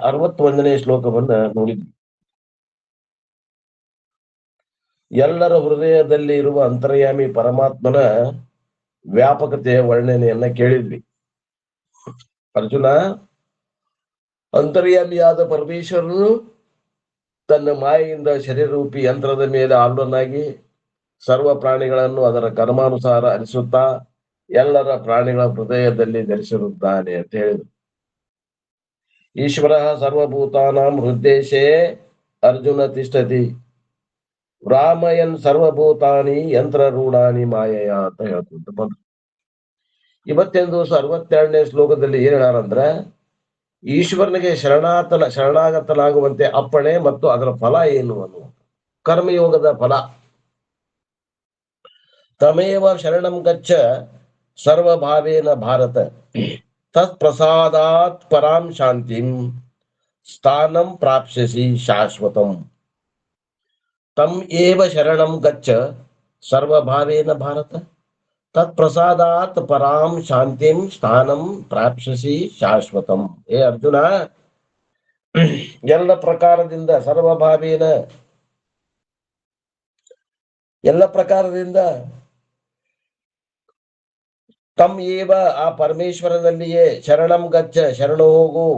61ನೇ ಶ್ಲೋಕವನ್ನ ನೋಡಿದ್ವಿ. ಎಲ್ಲರ ಹೃದಯದಲ್ಲಿ ಇರುವ ಅಂತರ್ಯಾಮಿ ಪರಮಾತ್ಮನ ವ್ಯಾಪಕತೆಯ ವರ್ಣನೆಯನ್ನ ಕೇಳಿದ್ವಿ. ಅರ್ಜುನ, ಅಂತರ್ಯಾಮಿಯಾದ ಪರಮೇಶ್ವರನು ತನ್ನ ಮಾಯೆಯಿಂದ ಶರೀರರೂಪಿ ಯಂತ್ರದ ಮೇಲೆ ಆರೂಢನಾಗಿ ಸರ್ವ ಪ್ರಾಣಿಗಳನ್ನು ಅದರ ಕರ್ಮಾನುಸಾರ ಅನಿಸುತ್ತಾ ಎಲ್ಲರ ಪ್ರಾಣಿಗಳ ಹೃದಯದಲ್ಲಿ ಧರಿಸಿರುತ್ತಾನೆ ಅಂತ ಹೇಳಿದ್ರು. ಈಶ್ವರ ಸರ್ವಭೂತಾನಾಂ ಹೃದ್ದೇಶೇ ಅರ್ಜುನ ತಿಷ್ಠತಿ ರಾಮಯನ್ ಸರ್ವಭೂತಾನಿ ಯಂತ್ರರೂಢಾನಿ ಮಾಯಯ ಅಂತ ಹೇಳ್ಕೊಂತ ಬಂದ್ರು. ಇವತ್ತೆಂದು 62ನೇ ಶ್ಲೋಕದಲ್ಲಿ ಏನ್ ಹೇಳಾರಂದ್ರ, ಈಶ್ವರನಿಗೆ ಶರಣಾಗತನಾಗುವಂತೆ ಅಪ್ಪಣೆ ಮತ್ತು ಅದರ ಫಲ ಏನು ಅನ್ನುವ ಕರ್ಮಯೋಗದ ಫಲ. ತಮೇವ ಶರಣಂ ಗಚ್ಚ ಸರ್ವಭಾವೇನ ಭಾರತ ತತ್ ಪ್ರಸಾದಾತ್ ಪರಾಂ ಶಾಂತಿಂ ಸ್ಥಾನಂ ಪ್ರಾಪ್ಸ್ಯಸಿ ಶಾಶ್ವತಂ. ತಮ್ ಏವ ಶರಣಂ ಗಚ್ಚ ಸರ್ವಭಾವೇನ ಭಾರತ ತತ್ ಪ್ರಸಾದಾತ್ ಪರಾಂ ಶಾಂತಿಂ ಸ್ಥಾನಂ ಪ್ರಾಪ್ಸ್ಯಸಿ ಶಾಶ್ವತಂ. ಏ ಅರ್ಜುನ, ಎಲ್ಲ ಪ್ರಕಾರದಿಂದ ಸರ್ವಭಾವೇನ ಎಲ್ಲ ಪ್ರಕಾರದಿಂದ ತಮ್ ಏವ ಆ ಪರಮೇಶ್ವರನಲ್ಲಿಯೇ ಶರಣಂ ಗಚ್ಚ ಶರಣು ಹೋಗು.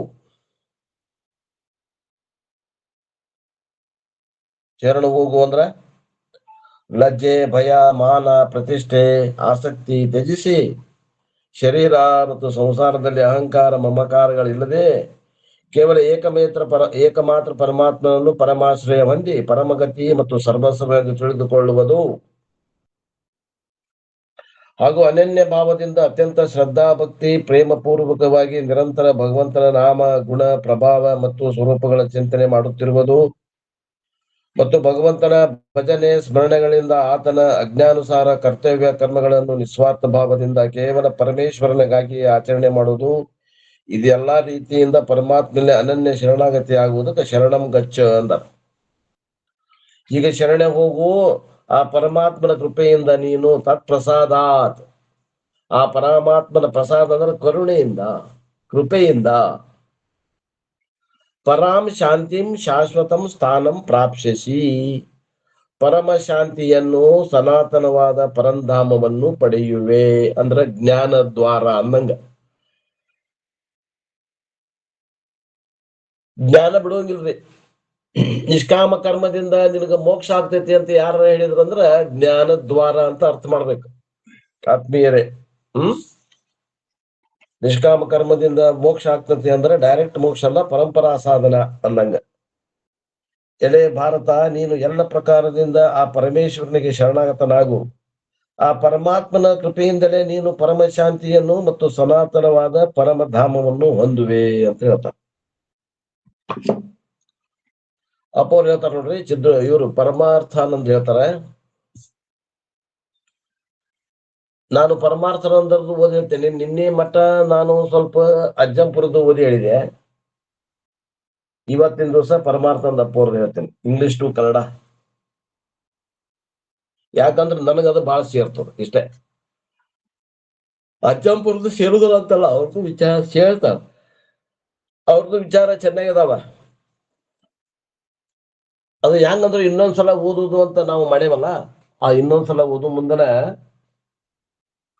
ಶರಣು ಹೋಗು ಅಂದ್ರ ಲಜ್ಜೆ, ಭಯ, ಮಾನ, ಪ್ರತಿಷ್ಠೆ, ಆಸಕ್ತಿ ತ್ಯಜಿಸಿ ಶರೀರ ಮತ್ತು ಸಂಸಾರದಲ್ಲಿ ಅಹಂಕಾರ ಮಮಕಾರಗಳಿಲ್ಲದೆ ಕೇವಲ ಏಕಮಾತ್ರ ಪರಮಾತ್ಮನನ್ನು ಪರಮಾಶ್ರಯ ಹೊಂದಿ ಪರಮಗತಿ ಮತ್ತು ಸರ್ವಸ್ವ ಎಂದು ತಿಳಿದುಕೊಳ್ಳುವುದು ಹಾಗೂ ಅನನ್ಯ ಭಾವದಿಂದ ಅತ್ಯಂತ ಶ್ರದ್ಧಾ ಭಕ್ತಿ ಪ್ರೇಮ ಪೂರ್ವಕವಾಗಿ ನಿರಂತರ ಭಗವಂತನ ನಾಮ ಗುಣ ಪ್ರಭಾವ ಮತ್ತು ಸ್ವರೂಪಗಳ ಚಿಂತನೆ ಮಾಡುತ್ತಿರುವುದು ಮತ್ತು ಭಗವಂತನ ಭಜನೆ ಸ್ಮರಣೆಗಳಿಂದ ಆತನ ಅಜ್ಞಾನುಸಾರ ಕರ್ತವ್ಯ ಕರ್ಮಗಳನ್ನು ನಿಸ್ವಾರ್ಥ ಭಾವದಿಂದ ಕೇವಲ ಪರಮೇಶ್ವರನಿಗಾಗಿ ಆಚರಣೆ ಮಾಡುವುದು, ಇದೆಲ್ಲಾ ರೀತಿಯಿಂದ ಪರಮಾತ್ಮನಲ್ಲಿ ಅನನ್ಯ ಶರಣಾಗತಿ ಆಗುವುದಕ್ಕೆ ಶರಣಂ ಗಚ್ಚ ಅಂದ. ಈಗ ಶರಣೆ ಹೋಗು, ಆ ಪರಮಾತ್ಮನ ಕೃಪೆಯಿಂದ ನೀನು ತತ್ಪ್ರಸಾದಾತ್, ಆ ಪರಮಾತ್ಮನ ಪ್ರಸಾದ ಅಂದ್ರೆ ಕರುಣೆಯಿಂದ ಕೃಪೆಯಿಂದ ಪರಾಂ ಶಾಂತಿಂ ಶಾಶ್ವತಂ ಸ್ಥಾನಂ ಪ್ರಾಪ್ಸ್ಯಸಿ, ಪರಮ ಶಾಂತಿಯನ್ನು ಸನಾತನವಾದ ಪರಂಧಾಮವನ್ನು ಪಡೆಯುವೆ. ಅಂದ್ರ ಜ್ಞಾನ ದ್ವಾರ ಅಂದಂಗ. ಜ್ಞಾನ ಬಿಡುವಂಗಿಲ್ರಿ. ನಿಷ್ಕಾಮ ಕರ್ಮದಿಂದ ನಿನಗ ಮೋಕ್ಷ ಆಗ್ತೈತಿ ಅಂತ ಯಾರ ಹೇಳಿದ್ರಂದ್ರ ಜ್ಞಾನ ದ್ವಾರ ಅಂತ ಅರ್ಥ ಮಾಡ್ಬೇಕು ಆತ್ಮೀಯರೇ. ನಿಷ್ಕಾಮ ಕರ್ಮದಿಂದ ಮೋಕ್ಷ ಆಗ್ತತಿ ಅಂದ್ರೆ ಡೈರೆಕ್ಟ್ ಮೋಕ್ಷ ಅಲ್ಲ, ಪರಂಪರಾ ಸಾಧನ ಅಂದಂಗ. ಎಲೆ ಭಾರತ, ನೀನು ಎಲ್ಲ ಪ್ರಕಾರದಿಂದ ಆ ಪರಮೇಶ್ವರನಿಗೆ ಶರಣಾಗತನಾಗು. ಆ ಪರಮಾತ್ಮನ ಕೃಪೆಯಿಂದಲೇ ನೀನು ಪರಮ ಶಾಂತಿಯನ್ನು ಮತ್ತು ಸನಾತನವಾದ ಪರಮಧಾಮವನ್ನು ಹೊಂದುವೆ ಅಂತ ಹೇಳ್ತಾರೆ. ಅಪ್ಪವ್ರು ಹೇಳ್ತಾರ ನೋಡ್ರಿ, ಇವರು ಪರಮಾರ್ಥಾನಂದ್ ಹೇಳ್ತಾರೆ, ನಾನು ಪರಮಾರ್ಥಾನಂದರದ್ದು ಓದಿ ಹೇಳ್ತೇನೆ. ನಿನ್ನೆ ಮಟ್ಟ ನಾನು ಸ್ವಲ್ಪ ಅಜ್ಜಂಪುರದ್ದು ಓದಿ ಹೇಳಿದೆ. ಇವತ್ತಿನ ದಿವಸ ಪರಮಾರ್ಥಾನಂದ ಅಪ್ಪವ್ರದ್ದು ಹೇಳ್ತೇನೆ, ಇಂಗ್ಲಿಷ್ ಟು ಕನ್ನಡ. ಯಾಕಂದ್ರೆ ನನಗದು ಬಹಳ ಸೇರ್ತದ. ಇಷ್ಟೇ, ಅಜ್ಜಂಪುರದ್ದು ಸೇರುದಿಲ್ಲ ಅಂತಲ್ಲ, ಅವ್ರದ್ದು ವಿಚಾರ ಸೇರ್ತಾರ. ಅವ್ರದ್ದು ವಿಚಾರ ಚೆನ್ನಾಗಿದಾವ. ಅದು ಹೆಂಗಂದ್ರೆ ಇನ್ನೊಂದ್ಸಲ ಓದುದು ಅಂತ ನಾವು ಮಾಡೇವಲ್ಲ, ಆ ಇನ್ನೊಂದ್ಸಲ ಓದು ಮುಂದನ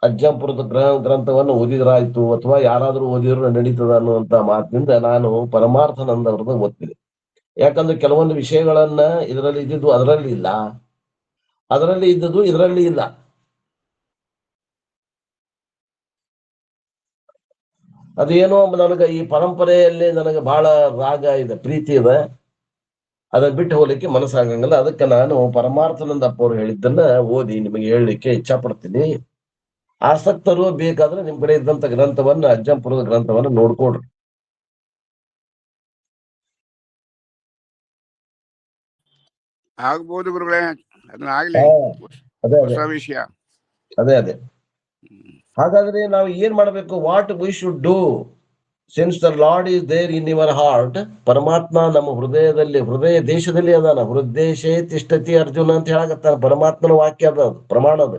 ಅಜ್ಜಂಪುರದ ಗ್ರಂಥವನ್ನು ಓದಿದ್ರಾಯ್ತು ಅಥವಾ ಯಾರಾದ್ರೂ ಓದಿದ್ರು ನಡೀತದ ಅನ್ನುವಂತ ಮಾತಿನಿಂದ ನಾನು ಪರಮಾರ್ಥಾನಂದ ಅವ್ರದ್ದು ಓದ್ತೀನಿ. ಯಾಕಂದ್ರೆ ಕೆಲವೊಂದು ವಿಷಯಗಳನ್ನ ಇದರಲ್ಲಿ ಇದ್ದಿದ್ದು ಅದರಲ್ಲಿ ಇಲ್ಲ, ಅದರಲ್ಲಿ ಇದ್ದದ್ದು ಇದರಲ್ಲಿ ಇಲ್ಲ. ಅದೇನೋ ನನಗೆ ಈ ಪರಂಪರೆಯಲ್ಲಿ ನನಗೆ ಬಹಳ ರಾಗ ಇದೆ, ಪ್ರೀತಿ ಇದೆ, ಅದನ್ನ ಬಿಟ್ಟು ಹೋಗ್ಲಿಕ್ಕೆ ಮನಸ್ಸಾಗಂಗಿಲ್ಲ. ಅದಕ್ಕೆ ನಾನು ಪರಮಾರ್ಥಾನಂದ ಅಪ್ಪ ಅವ್ರು ಹೇಳಿದ್ದನ್ನ ಓದಿ ನಿಮಗೆ ಹೇಳಲಿಕ್ಕೆ ಇಚ್ಛಾ ಪಡ್ತೀನಿ. ಆಸಕ್ತರು ಬೇಕಾದ್ರೆ ನಿಮ್ ಕಡೆ ಇದ್ದಂತ ಗ್ರಂಥವನ್ನ, ಅಜ್ಜಂಪುರದ ಗ್ರಂಥವನ್ನ ನೋಡ್ಕೊಡ್ರಿ. ಆಗ್ಬೋದು ಗುರುಗಳೇ, ಅದನ್ನ ಆಗ್ಲಿ. ಹೊಸ ವಿಷಯ. ಅದೇ ಹಾಗಾದ್ರೆ ನಾವು ಏನ್ ಮಾಡ್ಬೇಕು? What we should do since the lord is there in your heart. ಪರಮಾತ್ಮ ನಮ್ಮ ಹೃದಯದಲ್ಲಿ, ಹೃದಯ ದೇಶದಲ್ಲಿ ಅದಾನ. ಹೃದಯಶೇ ತಿಷ್ಠತಿ ಅರ್ಜುನ ಅಂತ ಹೇಳಕತ್ತಾನ. ಪರಮಾತ್ಮನ ವಾಕ್ಯ ಅದ, ಪ್ರಮಾಣ ಅದ.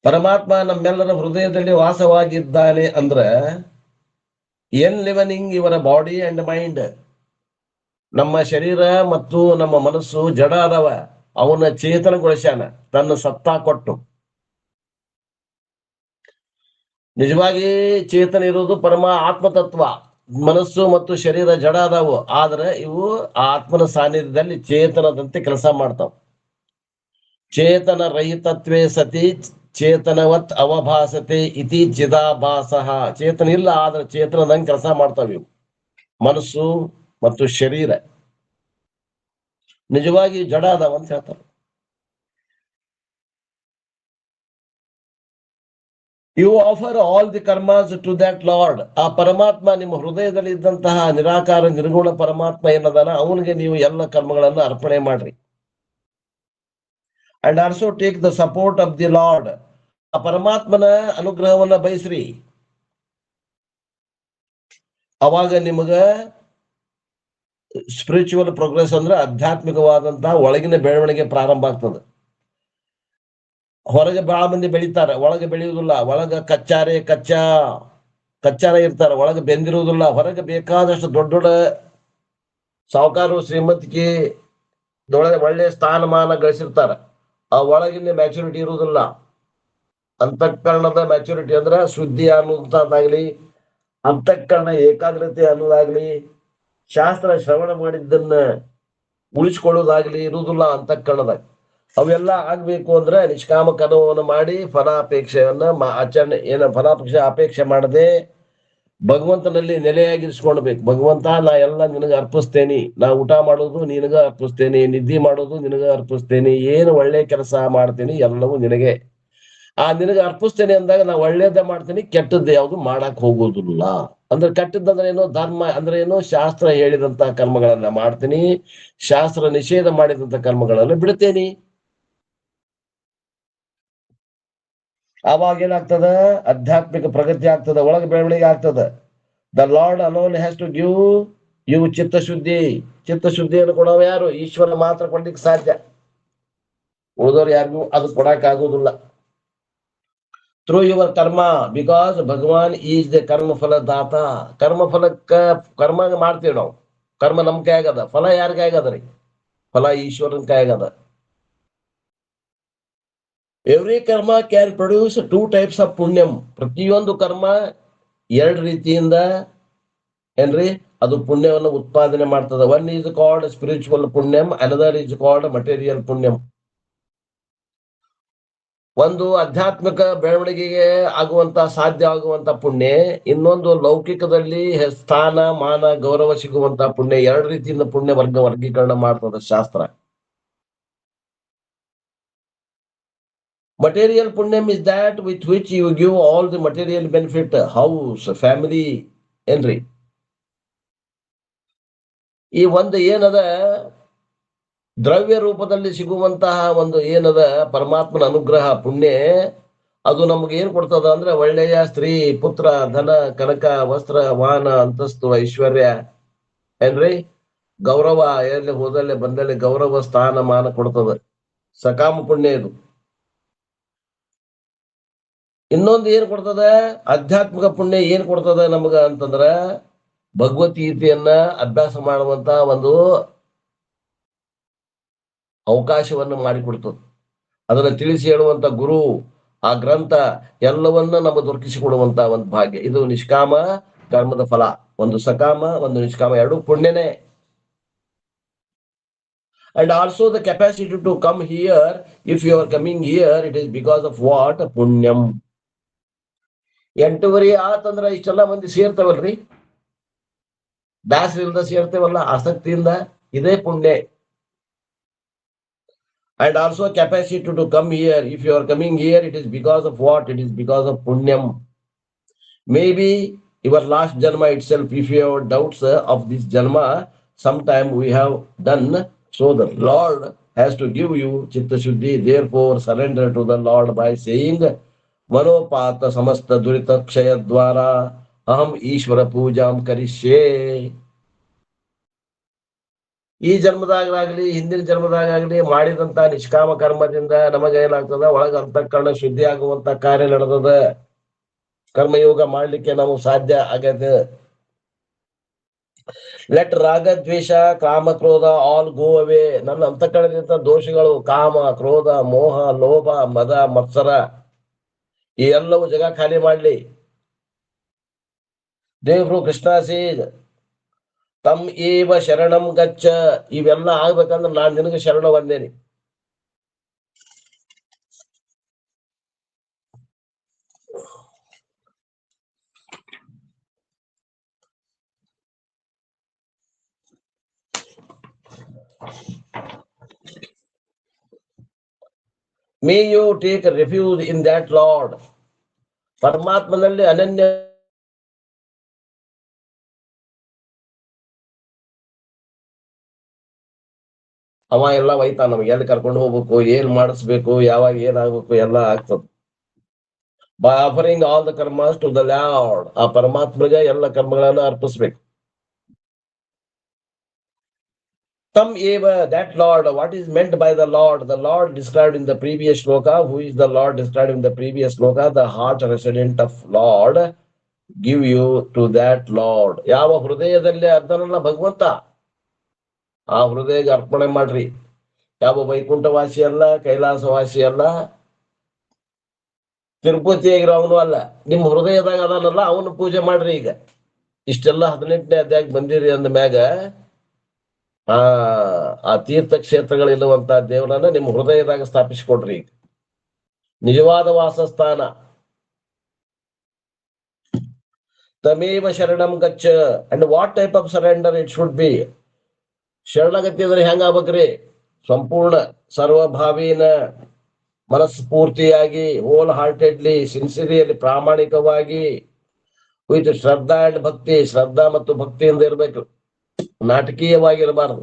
ಪರಮಾತ್ಮ ನಮ್ಮೆಲ್ಲರ ಹೃದಯದಲ್ಲಿ ವಾಸವಾಗಿದ್ದಾನೆ ಅಂದ್ರೆ ಎನ್ಲಿವನಿಂಗ್ ಯುವರ್ ಬಾಡಿ ಅಂಡ್ ಮೈಂಡ್. ನಮ್ಮ ಶರೀರ ಮತ್ತು ನಮ್ಮ ಮನಸ್ಸು ಜಡ ಅದಾವ, ಅವನ ಚೇತನಗೊಳಿಸ್ಯಾನ ತನ್ನ ಸತ್ತಾ ಕೊಟ್ಟು. ನಿಜವಾಗಿ ಚೇತನ ಇರುವುದು ಪರಮ ಆತ್ಮತತ್ವ. ಮನಸ್ಸು ಮತ್ತು ಶರೀರ ಜಡ ಅದಾವು, ಆದ್ರೆ ಇವು ಆತ್ಮನ ಸಾನ್ನಿಧ್ಯದಲ್ಲಿ ಚೇತನದಂತೆ ಕೆಲಸ ಮಾಡ್ತಾವ. ಚೇತನ ರಹಿತತ್ವೇ ಸತಿ ಚೇತನವತ್ ಅವಭಾಸತೆ ಇತಿ ಚಿದಾಭಾಸ. ಚೇತನ ಇಲ್ಲ, ಆದ್ರೆ ಚೇತನದಂಗೆ ಕೆಲಸ ಮಾಡ್ತಾವ ಇವು ಮನಸ್ಸು ಮತ್ತು ಶರೀರ. ನಿಜವಾಗಿ ಜಡ ಅದಾವ ಅಂತ ಹೇಳ್ತಾರೆ. You offer all the karmas to that lord. ಆ ಪರಮಾತ್ಮ ನಿಮ್ಮ ಹೃದಯದಲ್ಲಿ ಇದ್ದಂತಹ ನಿರಾಕಾರ ನಿರ್ಗುಣ ಪರಮಾತ್ಮ ಏನದಾನ ಅವನಿಗೆ ನೀವು ಎಲ್ಲ ಕರ್ಮಗಳನ್ನು ಅರ್ಪಣೆ ಮಾಡ್ರಿ. And also take the support of the lord. ಆ ಪರಮಾತ್ಮನ ಅನುಗ್ರಹವನ್ನ ಬಯಸ್ರಿ. ಅವಾಗ ನಿಮಗ ಸ್ಪಿರಿಚುವಲ್ ಪ್ರೋಗ್ರೆಸ್ ಅಂದ್ರೆ ಆಧ್ಯಾತ್ಮಿಕವಾದಂತಹ ಒಳಗಿನ ಬೆಳವಣಿಗೆ ಪ್ರಾರಂಭ ಆಗ್ತದೆ. ಹೊರಗೆ ಬಹಳ ಮಂದಿ ಬೆಳೀತಾರೆ, ಒಳಗೆ ಬೆಳೆಯುವುದಿಲ್ಲ. ಒಳಗ ಕಚ್ಚಾರ ಇರ್ತಾರೆ, ಒಳಗೆ ಬೆಂದಿರುವುದಿಲ್ಲ. ಹೊರಗೆ ಬೇಕಾದಷ್ಟು ದೊಡ್ಡ ದೊಡ್ಡ ಸಾಹುಕಾರು ಶ್ರೀಮಂತಿಕೆ ಒಳ್ಳೆ ಸ್ಥಾನಮಾನ ಗಳಿಸಿರ್ತಾರೆ, ಆ ಒಳಗಿನ ಮ್ಯಾಚುರಿಟಿ ಇರುವುದಿಲ್ಲ. ಅಂತಃಕರಣದ ಮ್ಯಾಚುರಿಟಿ ಅಂದ್ರೆ ಶುದ್ಧಿ ಅನ್ನುವಂಥದ್ದಾಗ್ಲಿ, ಅಂತಃಕರಣ ಏಕಾಗ್ರತೆ ಅನ್ನೋದಾಗ್ಲಿ, ಶಾಸ್ತ್ರ ಶ್ರವಣ ಮಾಡಿದ್ದನ್ನ ಉಳಿಸ್ಕೊಳ್ಳೋದಾಗ್ಲಿ ಇರುವುದಿಲ್ಲ ಅಂತಃಕರಣದಾಗ. ಅವೆಲ್ಲ ಆಗ್ಬೇಕು ಅಂದ್ರೆ ನಿಷ್ಕಾಮ ಕರ್ಮವನ್ನು ಮಾಡಿ ಫಲಾಪೇಕ್ಷೆಯನ್ನ ಫಲಾಪೇಕ್ಷೆ ಮಾಡದೆ ಭಗವಂತನಲ್ಲಿ ನೆಲೆಯಾಗಿರಿಸ್ಕೊಳ್ಬೇಕು. ಭಗವಂತ, ನಾ ಎಲ್ಲ ನಿನಗ ಅರ್ಪಿಸ್ತೇನಿ. ನಾ ಊಟ ಮಾಡೋದು ನಿನಗ ಅರ್ಪಿಸ್ತೇನೆ, ನಿದ್ದೆ ಮಾಡೋದು ನಿನಗ ಅರ್ಪಿಸ್ತೇನೆ, ಏನು ಒಳ್ಳೆ ಕೆಲಸ ಮಾಡ್ತೀನಿ ಎಲ್ಲವೂ ನಿನಗೆ. ಆ ನಿನಗೆ ಅರ್ಪಿಸ್ತೇನೆ ಅಂದಾಗ ನಾ ಒಳ್ಳೇದ ಮಾಡ್ತೀನಿ, ಕೆಟ್ಟದ್ದು ಯಾವುದು ಮಾಡಕ್ ಹೋಗೋದಿಲ್ಲ. ಅಂದ್ರೆ ಕೆಟ್ಟದ್ದಂದ್ರೆ ಏನೋ ಧರ್ಮ ಅಂದ್ರೆ ಏನೋ ಶಾಸ್ತ್ರ ಹೇಳಿದಂತ ಕರ್ಮಗಳನ್ನ ಮಾಡ್ತೀನಿ, ಶಾಸ್ತ್ರ ನಿಷೇಧ ಮಾಡಿದಂತ ಕರ್ಮಗಳನ್ನ ಬಿಡ್ತೇನಿ. ಆವಾಗ ಏನಾಗ್ತದ? ಆಧ್ಯಾತ್ಮಿಕ ಪ್ರಗತಿ ಆಗ್ತದ, ಒಳಗೆ ಬೆಳವಣಿಗೆ ಆಗ್ತದ. The Lord alone has to give you ಚಿತ್ತಶುದ್ಧಿ. ಚಿತ್ತಶುದ್ಧಿಯನ್ನು ಕೊಡೋವ ಯಾರು? ಈಶ್ವರ ಮಾತ್ರ ಕೊಡ್ಲಿಕ್ಕೆ ಸಾಧ್ಯ, ಉಳಿದವ್ರು ಯಾರಿಗೂ ಅದು ಕೊಡಕ್ ಆಗುದಿಲ್ಲ. ಥ್ರೂ ಯುವರ್ ಕರ್ಮ, ಬಿಕಾಸ್ ಭಗವಾನ್ ಈಸ್ ದ ಕರ್ಮ ಫಲದಾತ. ಕರ್ಮ ಮಾಡ್ತೀವಿ ನಾವು, ಕರ್ಮ ನಮ್ ಕೈ ಆಗದ, ಫಲ ಯಾರ ಕೈ ಆಗದ್ರಿ? ಫಲ ಈಶ್ವರನ ಕೈ ಆಗದ. Every karma can produce 2 types of punyam. ಪ್ರತಿಯೊಂದು ಕರ್ಮ 2 ರೀತಿಯಿಂದ ಏನ್ರಿ ಅದು ಪುಣ್ಯವನ್ನು ಉತ್ಪಾದನೆ ಮಾಡ್ತದ. One is called spiritual punyam, another is called material punyam. ಒಂದು ಆಧ್ಯಾತ್ಮಿಕ ಬೆಳವಣಿಗೆಗೆ ಆಗುವಂತ ಸಾಧ್ಯ ಆಗುವಂತ ಪುಣ್ಯ, ಇನ್ನೊಂದು ಲೌಕಿಕದಲ್ಲಿ ಸ್ಥಾನ ಮಾನ ಗೌರವ ಸಿಗುವಂತ ಪುಣ್ಯ. 2 ರೀತಿಯಿಂದ ಪುಣ್ಯ ವರ್ಗೀಕರಣ ಮಾಡ್ತದ ಶಾಸ್ತ್ರ. Material punyam is that with which you give all the material benefit, house, family, ಏನ್ರಿ. ಈ ಒಂದು ಏನದ ದ್ರವ್ಯ ರೂಪದಲ್ಲಿ ಸಿಗುವಂತಹ ಒಂದು ಏನದ ಪರಮಾತ್ಮನ ಅನುಗ್ರಹ ಪುಣ್ಯ, ಅದು ನಮ್ಗೆ ಏನ್ ಕೊಡ್ತದ ಅಂದ್ರೆ ಒಳ್ಳೆಯ ಸ್ತ್ರೀ, ಪುತ್ರ, ಧನ, ಕನಕ, ವಸ್ತ್ರ, ವಾಹನ, ಅಂತಸ್ತು, ಐಶ್ವರ್ಯ, ಏನ್ರಿ ಗೌರವ. ಎಲ್ಲಿ ಹೋದಲ್ಲಿ ಬಂದಲ್ಲಿ ಗೌರವ ಸ್ಥಾನ ಮಾನ ಕೊಡ್ತದ. ಸಕಾಮ ಪುಣ್ಯ ಇದು. ಇನ್ನೊಂದು ಏನ್ ಕೊಡ್ತದ? ಆಧ್ಯಾತ್ಮಿಕ ಪುಣ್ಯ ಏನ್ ಕೊಡ್ತದ ನಮಗ ಅಂತಂದ್ರ ಭಗವದ್ಗೀತೆಯನ್ನ ಅಭ್ಯಾಸ ಮಾಡುವಂತ ಒಂದು ಅವಕಾಶವನ್ನು ಮಾಡಿಕೊಡ್ತದ. ಅದನ್ನ ತಿಳಿಸಿ ಹೇಳುವಂತ ಗುರು, ಆ ಗ್ರಂಥ ಎಲ್ಲವನ್ನ ನಮಗೆ ದೊರಕಿಸಿಕೊಡುವಂತ ಒಂದು ಭಾಗ್ಯ. ಇದು ನಿಷ್ಕಾಮ ಕರ್ಮದ ಫಲ. ಒಂದು ಸಕಾಮ, ಒಂದು ನಿಷ್ಕಾಮ, 2 ಪುಣ್ಯನೇ. And also the capacity to come here, if you are coming here, it is because of what? Punyam. 8:30 ಆತಂದ್ರ ಇಷ್ಟೆಲ್ಲ ಮಂದಿ ಸೇರ್ತವಲ್ರಿ, ಬ್ಯಾಸರಿಂದ ಸೇರ್ತೇವಲ್ಲ ಆಸಕ್ತಿಯಿಂದ, ಇದೇ ಪುಣ್ಯ. And also capacity to come here, if you are coming here, it is because of what? It is because of punyam. Maybe your last janma itself, if you have doubts of this janma, sometime we have done, so the Lord has to give you chitta shuddhi. Therefore surrender to the Lord by saying ಮನೋಪಾತ ಸಮಸ್ತ ದುರಿತ ಕ್ಷಯ ದ್ವಾರ ಅಹಂ ಈಶ್ವರ ಪೂಜಾಂ ಕರಿಷ್ಯೆ. ಈ ಜನ್ಮದಾಗಲಿ ಹಿಂದಿನ ಜನ್ಮದಾಗಲಿ ಮಾಡಿದಂತ ನಿಷ್ಕಾಮ ಕರ್ಮದಿಂದ ನಮಗೆ ಏನಾಗ್ತದ? ಒಳಗ ಅಂತಃಕರಣ ಶುದ್ಧಿ ಆಗುವಂತ ಕಾರ್ಯ ನಡೆದದ. ಕರ್ಮಯೋಗ ಮಾಡ್ಲಿಕ್ಕೆ ನಾವು ಸಾಧ್ಯ ಆಗದ. ಲೆಟ್ ರಾಗದ್ವೇಷ ಕಾಮ ಕ್ರೋಧ ಆಲ್ ಗೋ ಅವೇ. ನನ್ನ ಅಂತಃಕರಣದಿಂದ ದೋಷಗಳು ಕಾಮ ಕ್ರೋಧ ಮೋಹ ಲೋಭ ಮದ ಮತ್ಸರ ಈ ಎಲ್ಲವೂ ಜಗ ಖಾಲಿ ಮಾಡ್ಲಿ. ದೇವ್ರು ಕೃಷ್ಣ ಸೀದ್ ತಮ್ ಏವ ಶರಣಂ ಗಚ್ಚ. ಇವೆಲ್ಲ ಆಗ್ಬೇಕಂದ್ರೆ ನಾನ್ ನಿನಗೆ ಶರಣ ಬಂದೇನಿ. May you take refuge in that Lord. ಪರಮಾತ್ಮನಲ್ಲಿ ಅನನ್ಯ ಅವ ಎಲ್ಲ ಒಯ್ತಾನ. ನಮ್ಗೆ ಎಲ್ಲಿ ಕರ್ಕೊಂಡು ಹೋಗ್ಬೇಕು, ಏನ್ ಮಾಡಿಸ್ಬೇಕು, ಯಾವಾಗ ಏನಾಗ್ಬೇಕು ಎಲ್ಲ ಆಗ್ತದ. By offering all the karmas to the lord. ಆ ಪರಮಾತ್ಮಗೆ ಎಲ್ಲ ಕರ್ಮಗಳನ್ನ ಅರ್ಪಿಸ್ಬೇಕು. Tam eva, that Lord. What is meant by the Lord? The Lord described in the previous shloka. Who is the Lord described in the previous shloka? The heart resident of Lord. Give you to that Lord. ಯಾವ ಹೃದಯದಲ್ಲಿ ಅರ್ಧನಲ್ಲ ಭಗವಂತ, ಆ ಹೃದಯಗೆ ಅರ್ಪಣೆ ಮಾಡ್ರಿ. ಯಾವ ವೈಕುಂಠವಾಸಿ ಅಲ್ಲ, ಕೈಲಾಸವಾಸಿ ಅಲ್ಲ, ತಿರುಪತಿಯಾಗಿರೋ ಅವನು ಅಲ್ಲ, ನಿಮ್ಮ ಹೃದಯದಾಗ ಅದನ್ನಲ್ಲ ಅವನು ಪೂಜೆ ಮಾಡ್ರಿ. ಈಗ ಇಷ್ಟೆಲ್ಲ 18ನೇ ಅಧ್ಯಾಯಕ್ಕೆ ಬಂದಿರಿ ಅಂದ ಮ್ಯಾಗ ಆ ತೀರ್ಥ ಕ್ಷೇತ್ರಗಳಿರುವಂತಹ ದೇವರನ್ನ ನಿಮ್ಮ ಹೃದಯದಾಗ ಸ್ಥಾಪಿಸಿಕೊಡ್ರಿ. ನಿಜವಾದ ವಾಸಸ್ಥಾನ. ತಮೇವ ಶರಣಂ ಗಚ್ಚ. And what type of surrender it should be? ಶರಣಗತಿ ಅಂದ್ರೆ ಹೆಂಗ ಆಗ್ಬೇಕ್ರಿ? ಸಂಪೂರ್ಣ ಸರ್ವಭಾವೀನ, ಮನಸ್ಫೂರ್ತಿಯಾಗಿ, ಹೋಲ್ ಹಾರ್ಟೆಡ್ಲಿ, ಸಿನ್ಸಿರಿಯಲಿ, ಪ್ರಾಮಾಣಿಕವಾಗಿ, ವಿತ್ ಶ್ರದ್ಧಾ ಅಂಡ್ ಭಕ್ತಿ. ಶ್ರದ್ಧಾ ಮತ್ತು ಭಕ್ತಿಯಿಂದ ಇರ್ಬೇಕು, ನಾಟಕೀಯವಾಗಿರಬಾರದು.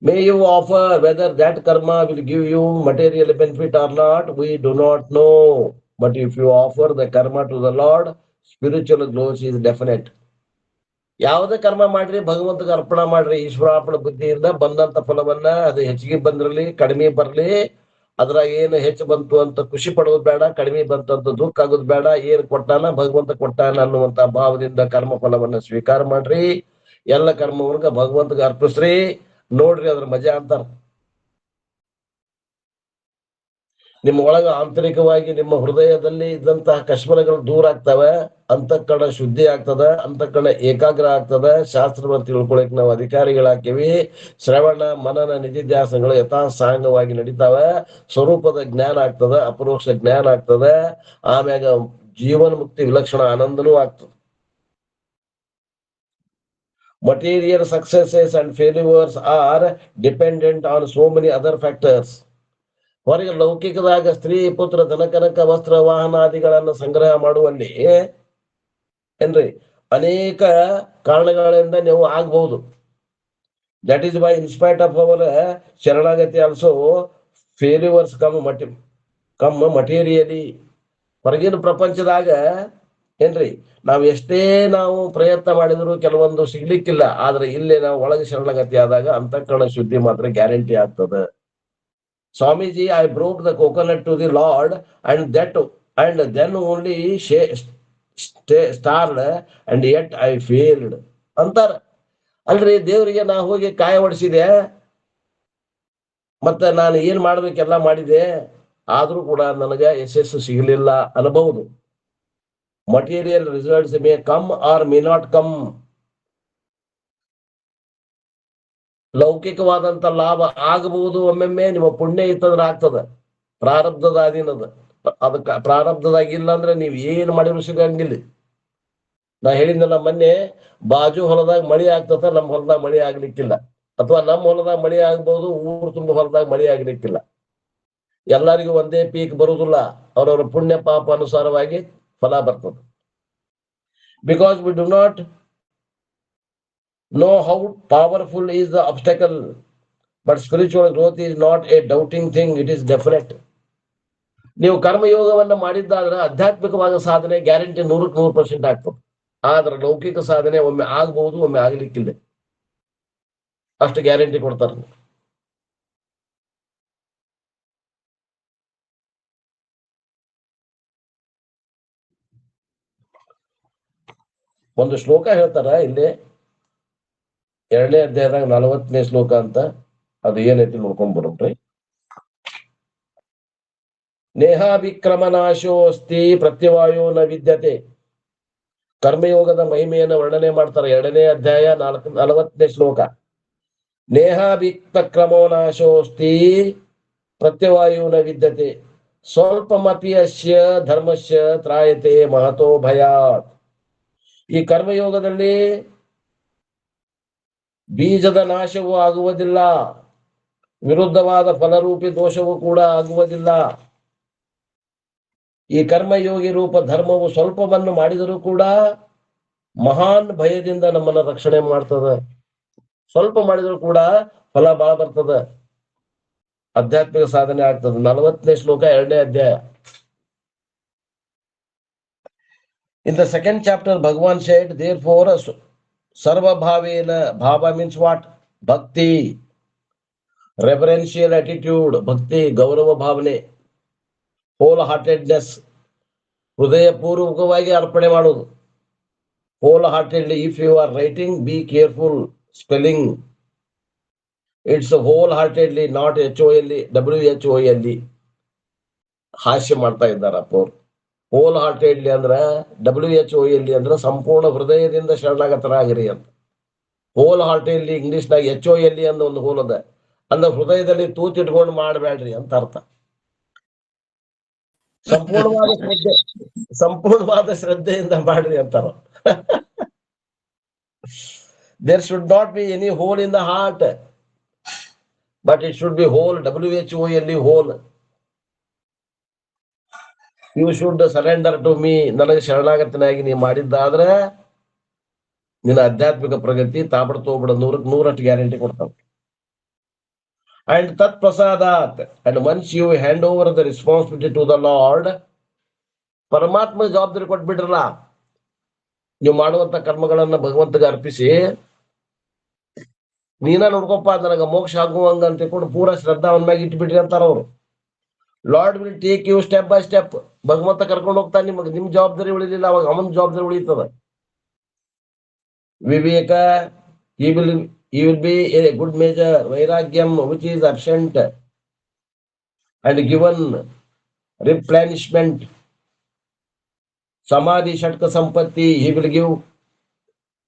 May you offer whether that karma will give you material benefit or not, we do not know. But if you offer the karma to the Lord, spiritual growth is definite. ಯಾವುದೇ ಕರ್ಮ ಮಾಡ್ರಿ ಭಗವಂತಗೆ ಅರ್ಪಣೆ ಮಾಡ್ರಿ. ಈಶ್ವರಾರ್ಪಣ ಬುದ್ಧಿಯಿಂದ ಬಂದಂತ ಫಲವನ್ನ, ಅದು ಹೆಚ್ಚಿಗೆ ಬಂದಿರಲಿ ಕಡಿಮೆ ಬರ್ಲಿ, ಅದ್ರಾಗ ಏನು ಹೆಚ್ಚು ಬಂತು ಅಂತ ಖುಷಿ ಪಡೋದು ಬೇಡ, ಕಡಿಮೆ ಬಂತು ಅಂತ ದುಃಖ ಆಗೋದು ಬೇಡ. ಏನ್ ಕೊಟ್ಟಾನ ಭಗವಂತ ಕೊಟ್ಟಾನ ಅನ್ನುವಂತ ಭಾವದಿಂದ ಕರ್ಮ ಫಲವನ್ನ ಸ್ವೀಕಾರ ಮಾಡ್ರಿ. ಎಲ್ಲ ಕರ್ಮವರ್ಗ ಭಗವಂತಗೆ ಅರ್ಪಿಸ್ರಿ. ನೋಡ್ರಿ ಅದ್ರ ಮಜಾ ಅಂತಾರ. ನಿಮ್ಮ ಒಳಗ ಆಂತರಿಕವಾಗಿ ನಿಮ್ಮ ಹೃದಯದಲ್ಲಿ ಇದ್ದಂತಹ ಕಶ್ಮಲಗಳು ದೂರ ಆಗ್ತವೆ, ಅಂತಃಕರಣ ಶುದ್ಧಿ ಆಗ್ತದ, ಅಂತಃಕರಣ ಏಕಾಗ್ರ ಆಗ್ತದ. ಶಾಸ್ತ್ರವನ್ನು ತಿಳ್ಕೊಳಕ್ ನಾವು ಅಧಿಕಾರಿಗಳಾಕಿವಿ. ಶ್ರವಣ ಮನನ ನಿಧಿಧ್ಯಾಸಗಳು ಯಥಾಸಾಂಗವಾಗಿ ನಡೀತಾವ. ಸ್ವರೂಪದ ಜ್ಞಾನ ಆಗ್ತದ, ಅಪರೋಕ್ಷ ಜ್ಞಾನ ಆಗ್ತದ. ಆಮ್ಯಾಗ ಜೀವನ ಮುಕ್ತಿ ವಿಲಕ್ಷಣ ಆನಂದನೂ ಆಗ್ತದೆ. Material successes and failures are dependent on so many other factors. ಹೊರಗೆ ಲೌಕಿಕದಾಗ ಸ್ತ್ರೀ ಪುತ್ರ ಧನಕನಕ ವಸ್ತ್ರ ವಾಹನಾದಿಗಳನ್ನು ಸಂಗ್ರಹ ಮಾಡುವಲ್ಲಿ ಏನ್ರಿ ಅನೇಕ ಕಾರಣಗಳಿಂದ ನೀವು ಆಗ್ಬಹುದು. That is why in spite of our sharanagati also failures come materially. ಹೊರಗಿನ ಪ್ರಪಂಚದಾಗ ಏನ್ರಿ ನಾವು ಎಷ್ಟೇ ನಾವು ಪ್ರಯತ್ನ ಮಾಡಿದ್ರು ಕೆಲವೊಂದು ಸಿಗ್ಲಿಕ್ಕಿಲ್ಲ. ಆದ್ರೆ ಇಲ್ಲಿ ನಾವು ಒಳಗೆ ಶರಣಗತಿ ಆದಾಗ ಅಂತಃಕರಣ ಶುದ್ಧಿ ಮಾತ್ರ ಗ್ಯಾರಂಟಿ ಆಗ್ತದೆ. Swamiji, I broke the coconut to the lord and then only started and yet I failed ಅಂತಾರ. ಅಲ್ರಿ ದೇವರಿಗೆ ನಾ ಹೋಗಿ ಕಾಯ ಹೊಡಿಸಿದೆ, ಮತ್ತೆ ನಾನು ಏನ್ ಮಾಡ್ಬೇಕೆಲ್ಲ ಮಾಡಿದೆ, ಆದ್ರೂ ಕೂಡ ನನಗೆ ಯಶಸ್ಸು ಸಿಗಲಿಲ್ಲ ಅನ್ಬಹುದು. Material results may come or may not come. ಲೌಕಿಕವಾದಂತ ಲಾಭ ಆಗಬಹುದು, ಒಮ್ಮೆಮ್ಮೆ ನಿಮ್ಮ ಪುಣ್ಯ ಇತ್ತಂದ್ರೆ ಆಗ್ತದ. ಪ್ರಾರಬ್ಧದ ಅಧೀನದ. ಅದಕ್ಕ ಪ್ರಾರಬ್ಧದಾಗಿಲ್ಲ ಅಂದ್ರೆ ನೀವ್ ಏನ್ ಮಾಡಿದ್ರು ಸಿಗಂಗಿಲ್ಲ. ನಾ ಹೇಳಿದ್ನಲ್ಲ ಮೊನ್ನೆ, ಬಾಜು ಹೊಲದಾಗ ಮಳಿ ಆಗ್ತದ, ನಮ್ಮ ಹೊಲದಾಗ ಮಳಿ ಆಗ್ಲಿಕ್ಕಿಲ್ಲ. ಅಥವಾ ನಮ್ಮ ಹೊಲದಾಗ ಮಳಿ ಆಗ್ಬಹುದು, ಊರು ತುಂಬ ಹೊಲದಾಗ ಮಳಿ ಆಗ್ಲಿಕ್ಕಿಲ್ಲ. ಎಲ್ಲರಿಗೂ ಒಂದೇ ಪೀಕ್ ಬರುವುದಿಲ್ಲ. ಅವರವರ ಪುಣ್ಯ ಪಾಪ ಅನುಸಾರವಾಗಿ ಫಲ ಬರ್ತದೆ. Because we do not know how powerful is the obstacle, but spiritual growth is not a doubting thing, it is definite. ನೀವು ಕರ್ಮಯೋಗವನ್ನ ಮಾಡಿದ್ದಾದ್ರೆ ಆಧ್ಯಾತ್ಮಿಕವಾದ ಸಾಧನೆ ಗ್ಯಾರಂಟಿ 100% ಆಗ್ತದೆ. ಆದ್ರೆ ಲೌಕಿಕ ಸಾಧನೆ ಒಮ್ಮೆ ಆಗ್ಬಹುದು, ಒಮ್ಮೆ ಆಗ್ಲಿಕ್ಕಿಲ್ಲ. ಅಷ್ಟು ಗ್ಯಾರಂಟಿ ಕೊಡ್ತಾರೆ. ಒಂದು ಶ್ಲೋಕ ಹೇಳ್ತಾರ ಇಲ್ಲಿ, 2ನೇ ಅಧ್ಯಾಯದಾಗ 40ನೇ ಶ್ಲೋಕ ಅಂತ ಅದು ಏನೈತಿ ನೋಡ್ಕೊಂಡ್ ಬರೋಣ್ರಿ. ನೇಹಾಭಿಕ್ರಮನಾಶೋ ಅಸ್ತಿ ಪ್ರತ್ಯವಾಯೋ ನ ವಿದ್ಯತೆ. ಕರ್ಮಯೋಗದ ಮಹಿಮೆಯನ್ನು ವರ್ಣನೆ ಮಾಡ್ತಾರೆ 2ನೇ ಅಧ್ಯಾಯ 40ನೇ ಶ್ಲೋಕ. ನೇಹಾಭಿಕ್ರಮೋನಾಶೋಸ್ತಿ ಪ್ರತ್ಯವಾಯೋ ನ ವಿದ್ಯತೆ ಸ್ವಲ್ಪಮಪಿ ಅಸ್ಯ ಧರ್ಮಸ್ಯ ತ್ರಾಯತೆ ಮಹತೋ ಭಯಾತ್. ಈ ಕರ್ಮಯೋಗದಲ್ಲಿ ಬೀಜದ ನಾಶವೂ ಆಗುವುದಿಲ್ಲ, ವಿರುದ್ಧವಾದ ಫಲರೂಪಿ ದೋಷವೂ ಕೂಡ ಆಗುವುದಿಲ್ಲ. ಈ ಕರ್ಮಯೋಗಿ ರೂಪ ಧರ್ಮವು ಸ್ವಲ್ಪವನ್ನು ಮಾಡಿದರೂ ಕೂಡ ಮಹಾನ್ ಭಯದಿಂದ ನಮ್ಮನ್ನ ರಕ್ಷಣೆ ಮಾಡ್ತದ. ಸ್ವಲ್ಪ ಮಾಡಿದ್ರು ಕೂಡ ಫಲ ಬಹಳ ಬರ್ತದ, ಆಧ್ಯಾತ್ಮಿಕ ಸಾಧನೆ ಆಗ್ತದೆ. 40ನೇ ಶ್ಲೋಕ 2ನೇ ಅಧ್ಯಾಯ. In the second chapter, Bhagavan said, therefore, Sarva Bhavena, Bhava means what? Bhakti, reverential attitude, Bhakti, Gaurava Bhavane, whole heartedness, ಹೃದಯ ಪೂರ್ವಕವಾಗಿ ಅರ್ಪಣೆ ಮಾಡೋದು. whole heartedly. If you are writing, be careful spelling. It's whole heartedly, not HOLE, WHOLE. ಹಾಸ್ಯ ಮಾಡ್ತಾ ಇದ್ದಾರೆ ಅಪ್ಪ ಅವ್ರು. Hole heartedly ಅಂದ್ರ WHOLE ಅಂದ್ರ ಸಂಪೂರ್ಣ ಹೃದಯದಿಂದ ಶರಣಾಗತರಾಗಿರಿ ಅಂತ. ಹೋಲ್ ಹಾರ್ಟೆಡ್ಲಿ ಇಂಗ್ಲಿಷ್ನಾಗ HOLE ಅಂದ ಒಂದು ಹೋಲ್ ಅದ, ಅಂದ್ರೆ ಹೃದಯದಲ್ಲಿ ತೂತಿಟ್ಕೊಂಡು ಮಾಡಬೇಡ್ರಿ ಅಂತ ಅರ್ಥ. ಸಂಪೂರ್ಣವಾದ ಶ್ರದ್ಧೆಯಿಂದ ಮಾಡ್ರಿ ಅಂತಾರ. There should not be any hole in the heart, but it should be whole, WHOLE, whole. You should surrender to me. ನನಗೆ ಶರಣಾಗತನಾಗಿ ನೀ ಮಾಡಿದ್ದಾದ್ರೆ ನಿನ್ನ ಆಧ್ಯಾತ್ಮಿಕ ಪ್ರಗತಿ ತಾಬಡ್ತೋಗ್ಬಿಡ 100% ಗ್ಯಾರಂಟಿ ಕೊಡ್ತಾನೆ. And tat prasadat, and once you hand over the responsibility to the Lord, ಪರಮಾತ್ಮ ಜವಾಬ್ದಾರಿ ಕೊಟ್ಬಿಡ್ರಲ್ಲ, ನೀವು ಮಾಡುವಂತ ಕರ್ಮಗಳನ್ನ ಭಗವಂತಗೆ ಅರ್ಪಿಸಿ ನೀನ ನೋಡ್ಕೊಪ್ಪ, ನನಗ ಮೋಕ್ಷ ಆಗುವಂಗ ಅಂತ ತಿಳ್ಕೊಂಡು ಪೂರಾ ಶ್ರದ್ಧಾ ಅವನ ಮ್ಯಾಗ ಇಟ್ಬಿಡ್ರಿ ಅಂತಾರ ಅವರು. Lord will take you step by step. ಭಗವಂತ ಕರ್ಕೊಂಡು ಹೋಗ್ತಾನೆ, ನಿಮ್ ಜವಾಬ್ದಾರಿ ಉಳಿಲಿಲ್ಲ, ಅವಾಗ ಅವನ ಜವಾಬ್ದಾರಿ ಉಳಿತದ. ವಿವೇಕ, he will be a good measure. Vairagyam, which is absent and given replenishment. Samadhi, Shatka Sampatti, he will give.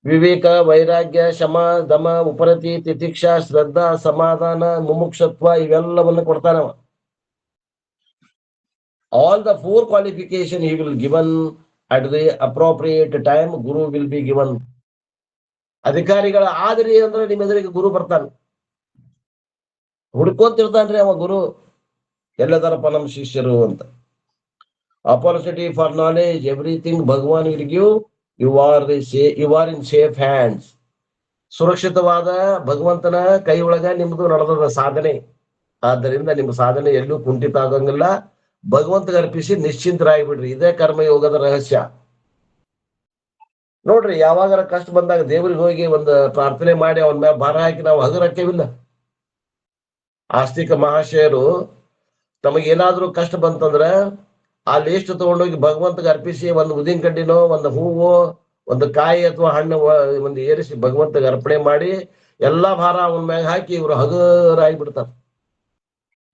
Viveka, Vairagya, Shama, Dama, Uparati, Titiksha, Shraddha, Samadhana, Mumukshatva, ಇವೆಲ್ಲವನ್ನು ಕೊಡ್ತಾನವ. All the 4 qualification he will given at the appropriate time. Guru will be given. ಅಧಿಕಾರಿಗಳ ಆದ್ರಿ ಅಂದ್ರೆ ನಿಮ್ಮ ಎದುರಿಗೆ ಗುರು ಬರ್ತಾನೆ, ಹುಡ್ಕೊಂತಿರ್ತಾನ್ರಿ ಅವ ಗುರು, ಎಲ್ಲದರಪ್ಪ ನಮ್ಮ ಶಿಷ್ಯರು ಅಂತ. Opportunity for knowledge, everything Bhagavan will give. You are in safe hands. ಸುರಕ್ಷಿತವಾದ ಭಗವಂತನ ಕೈ ಒಳಗ ನಿಮ್ದು ನಡೆದ ಸಾಧನೆ. ಆದ್ದರಿಂದ ನಿಮ್ಮ ಸಾಧನೆ ಎಲ್ಲೂ ಕುಂಠಿತ ಆಗಂಗಿಲ್ಲ. ಭಗವಂತಗೆ ಅರ್ಪಿಸಿ ನಿಶ್ಚಿಂತರಾಗಿಬಿಡ್ರಿ. ಇದೇ ಕರ್ಮಯೋಗದ ರಹಸ್ಯ. ನೋಡ್ರಿ, ಯಾವಾಗಾರ ಕಷ್ಟ ಬಂದಾಗ ದೇವ್ರಿಗೆ ಹೋಗಿ ಒಂದು ಪ್ರಾರ್ಥನೆ ಮಾಡಿ ಅವನ ಮ್ಯಾಲ ಭಾರ ಹಾಕಿ ನಾವು ಹಗರಕ್ಕೇವಿಲ್ಲ. ಆಸ್ತಿಕ ಮಹಾಶಯರು ತಮಗೇನಾದ್ರೂ ಕಷ್ಟ ಬಂತಂದ್ರ ಆ ಲೇಸ್ಟ್ ತಗೊಂಡೋಗಿ ಭಗವಂತಗೆ ಅರ್ಪಿಸಿ ಒಂದು ಉದಿನ ಕಡ್ಡಿನೋ, ಒಂದು ಹೂವು, ಒಂದು ಕಾಯಿ ಅಥವಾ ಹಣ್ಣು ಒಂದು ಏರಿಸಿ ಭಗವಂತಗೆ ಅರ್ಪಣೆ ಮಾಡಿ ಎಲ್ಲಾ ಭಾರ ಅವನ ಮ್ಯಾಗ ಹಾಕಿ ಇವ್ರು ಹಗರಾಗಿ ಬಿಡ್ತಾರ.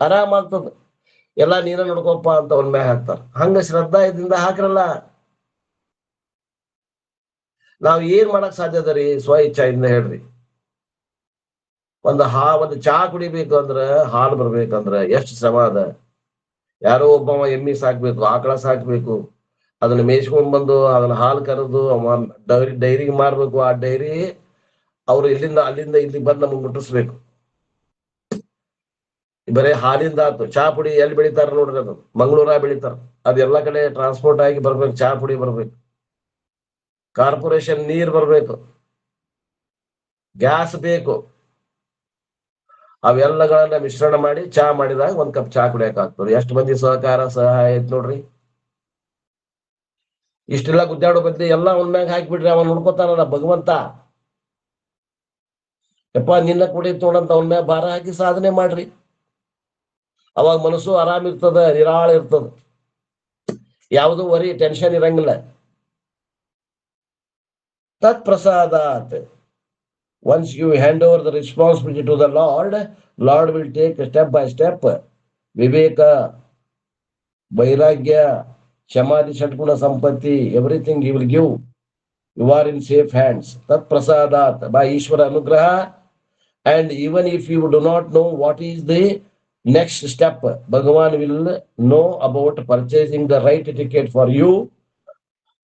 ಆರಾಮಾಗ್ತದ, ಎಲ್ಲಾ ನೀರ ನೋಡ್ಕೊಪ್ಪ ಅಂತ ಅವನ ಮ್ಯಾಗ ಹಾಕ್ತಾರ. ಹಂಗ ಶ್ರದ್ಧಾ ಇದರಿಂದ ಹಾಕ್ರಲ್ಲ. ನಾವ್ ಏನ್ ಮಾಡಕ್ ಸಾಧ್ಯ ಅದ ರೀ? ಸ್ವ ಇಚ್ಛೆಯಿಂದ ಹೇಳ್ರಿ. ಒಂದು ಚಹಾ ಕುಡಿಬೇಕು ಅಂದ್ರ, ಹಾಲು ಬರ್ಬೇಕಂದ್ರ ಎಷ್ಟು ಶ್ರಮ ಅದ. ಯಾರೋ ಒಬ್ಬವ ಎಮ್ಮಿ ಸಾಕ್ಬೇಕು, ಆಕಳ ಸಾಕ್ಬೇಕು, ಅದನ್ನ ಮೇಯ್ಸ್ಕೊಂಡ್ ಬಂದು ಅದನ್ನ ಹಾಲು ಕರೆದು ಡೈರಿಗೆ ಮಾರ್ಬೇಕು. ಆ ಡೈರಿ ಅವ್ರು ಅಲ್ಲಿಂದ ಇಲ್ಲಿ ಬಂದು ನಮಗ್ ಮುಟ್ಟಿಸ್ಬೇಕು. ಬರೀ ಹಾಲಿಂದ ಆತು. ಚಹಾ ಪುಡಿ ಎಲ್ಲಿ ಬೆಳಿತಾರ ನೋಡ್ರಿ, ಅದು ಮಂಗಳೂರಾಗ ಬೆಳಿತಾರ. ಅದೆಲ್ಲಾ ಕಡೆ ಟ್ರಾನ್ಸ್ಪೋರ್ಟ್ ಆಗಿ ಬರ್ಬೇಕು, ಚಹಾ ಪುಡಿ ಬರ್ಬೇಕು. ಕಾರ್ಪೊರೇಷನ್ ನೀರ್ ಬರ್ಬೇಕು, ಗ್ಯಾಸ್ ಬೇಕು. ಅವೆಲ್ಲಗಳನ್ನ ಮಿಶ್ರಣ ಮಾಡಿ ಚಹಾ ಮಾಡಿದಾಗ 1 ಕಪ್ ಚಹಾ ಕುಡಿಯಕ್ ಆಗ್ತದೆ. ಎಷ್ಟು ಮಂದಿ ಸಹಕಾರ ಸಹಾಯ ಐತ್ ನೋಡ್ರಿ. ಇಷ್ಟೆಲ್ಲ ಗುದ್ದಾಡೋ ಬದ್ಲಿ ಎಲ್ಲ ಅವನ ಮ್ಯಾಗ ಹಾಕಿಬಿಡ್ರಿ, ಅವನ್ ನೋಡ್ಕೊತಾನಲ್ಲ ಭಗವಂತ. ಯಪ್ಪ ನಿನ್ನ ಕುಡಿತ್ ನೋಡಂತ ಅವನ ಮ್ಯಾಗ ಭಾರ ಹಾಕಿ ಸಾಧನೆ ಮಾಡ್ರಿ. ಅವಾಗ ಮನಸ್ಸು ಆರಾಮ್ ಇರ್ತದ, ನಿರಾಳ ಇರ್ತದ, ಯಾವುದು ವರಿ ಟೆನ್ಷನ್ ಇರಂಗಿಲ್ಲ. ತತ್ ಪ್ರಸಾದಾತ್, Once you hand over the responsibility to the Lord will take step by step. Viveka, Vairagya, Shamadhi, Shatguna, Sampatti, everything he will give. You are in safe hands. Tat prasadat, by Ishvara Anugraha. And even if you do not know what is the next step, Bhagavan will know about purchasing the right ticket for you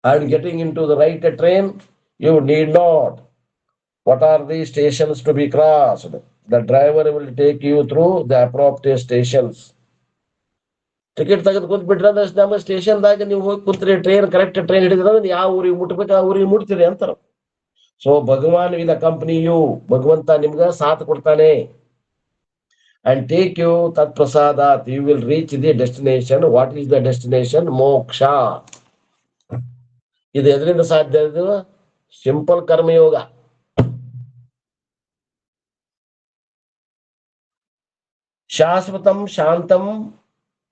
and getting into the right train. You need not. What are the stations to be crossed? The driver will take you through the appropriate stations. Ticket ತೆಗೆದು ಕುಂತ್ ಬಿಟ್ರೆ ನಮ್ಮ ಸ್ಟೇಷನ್ದಾಗ ನೀವು ಹೋಗಿ ಕುಂತ್ರಿ, train correct train ಹಿಡಿದ್ರೆ ಯಾವ ಊರಿಗೆ ಮುಟ್ಬೇಕು ಆ ಊರಿಗೆ ಮುಟ್ತೀರಿ ಅಂತಾರ. So Bhagavan will accompany you, ಭಗವಂತ ನಿಮ್ಗ ಸಾಥ್ ಕೊಡ್ತಾನೆ. ಅಂಡ್ ಟೇಕ್ ಯು ತತ್ ಪ್ರಸಾದಾತ್, you will reach the destination. What is the destination? Moksha. ಇದು ಎದರಿಂದ ಸಾಧ್ಯ? ಇದು ಸಿಂಪಲ್ ಕರ್ಮಯೋಗ. ಶಾಶ್ವತಂ ಶಾಂತಂ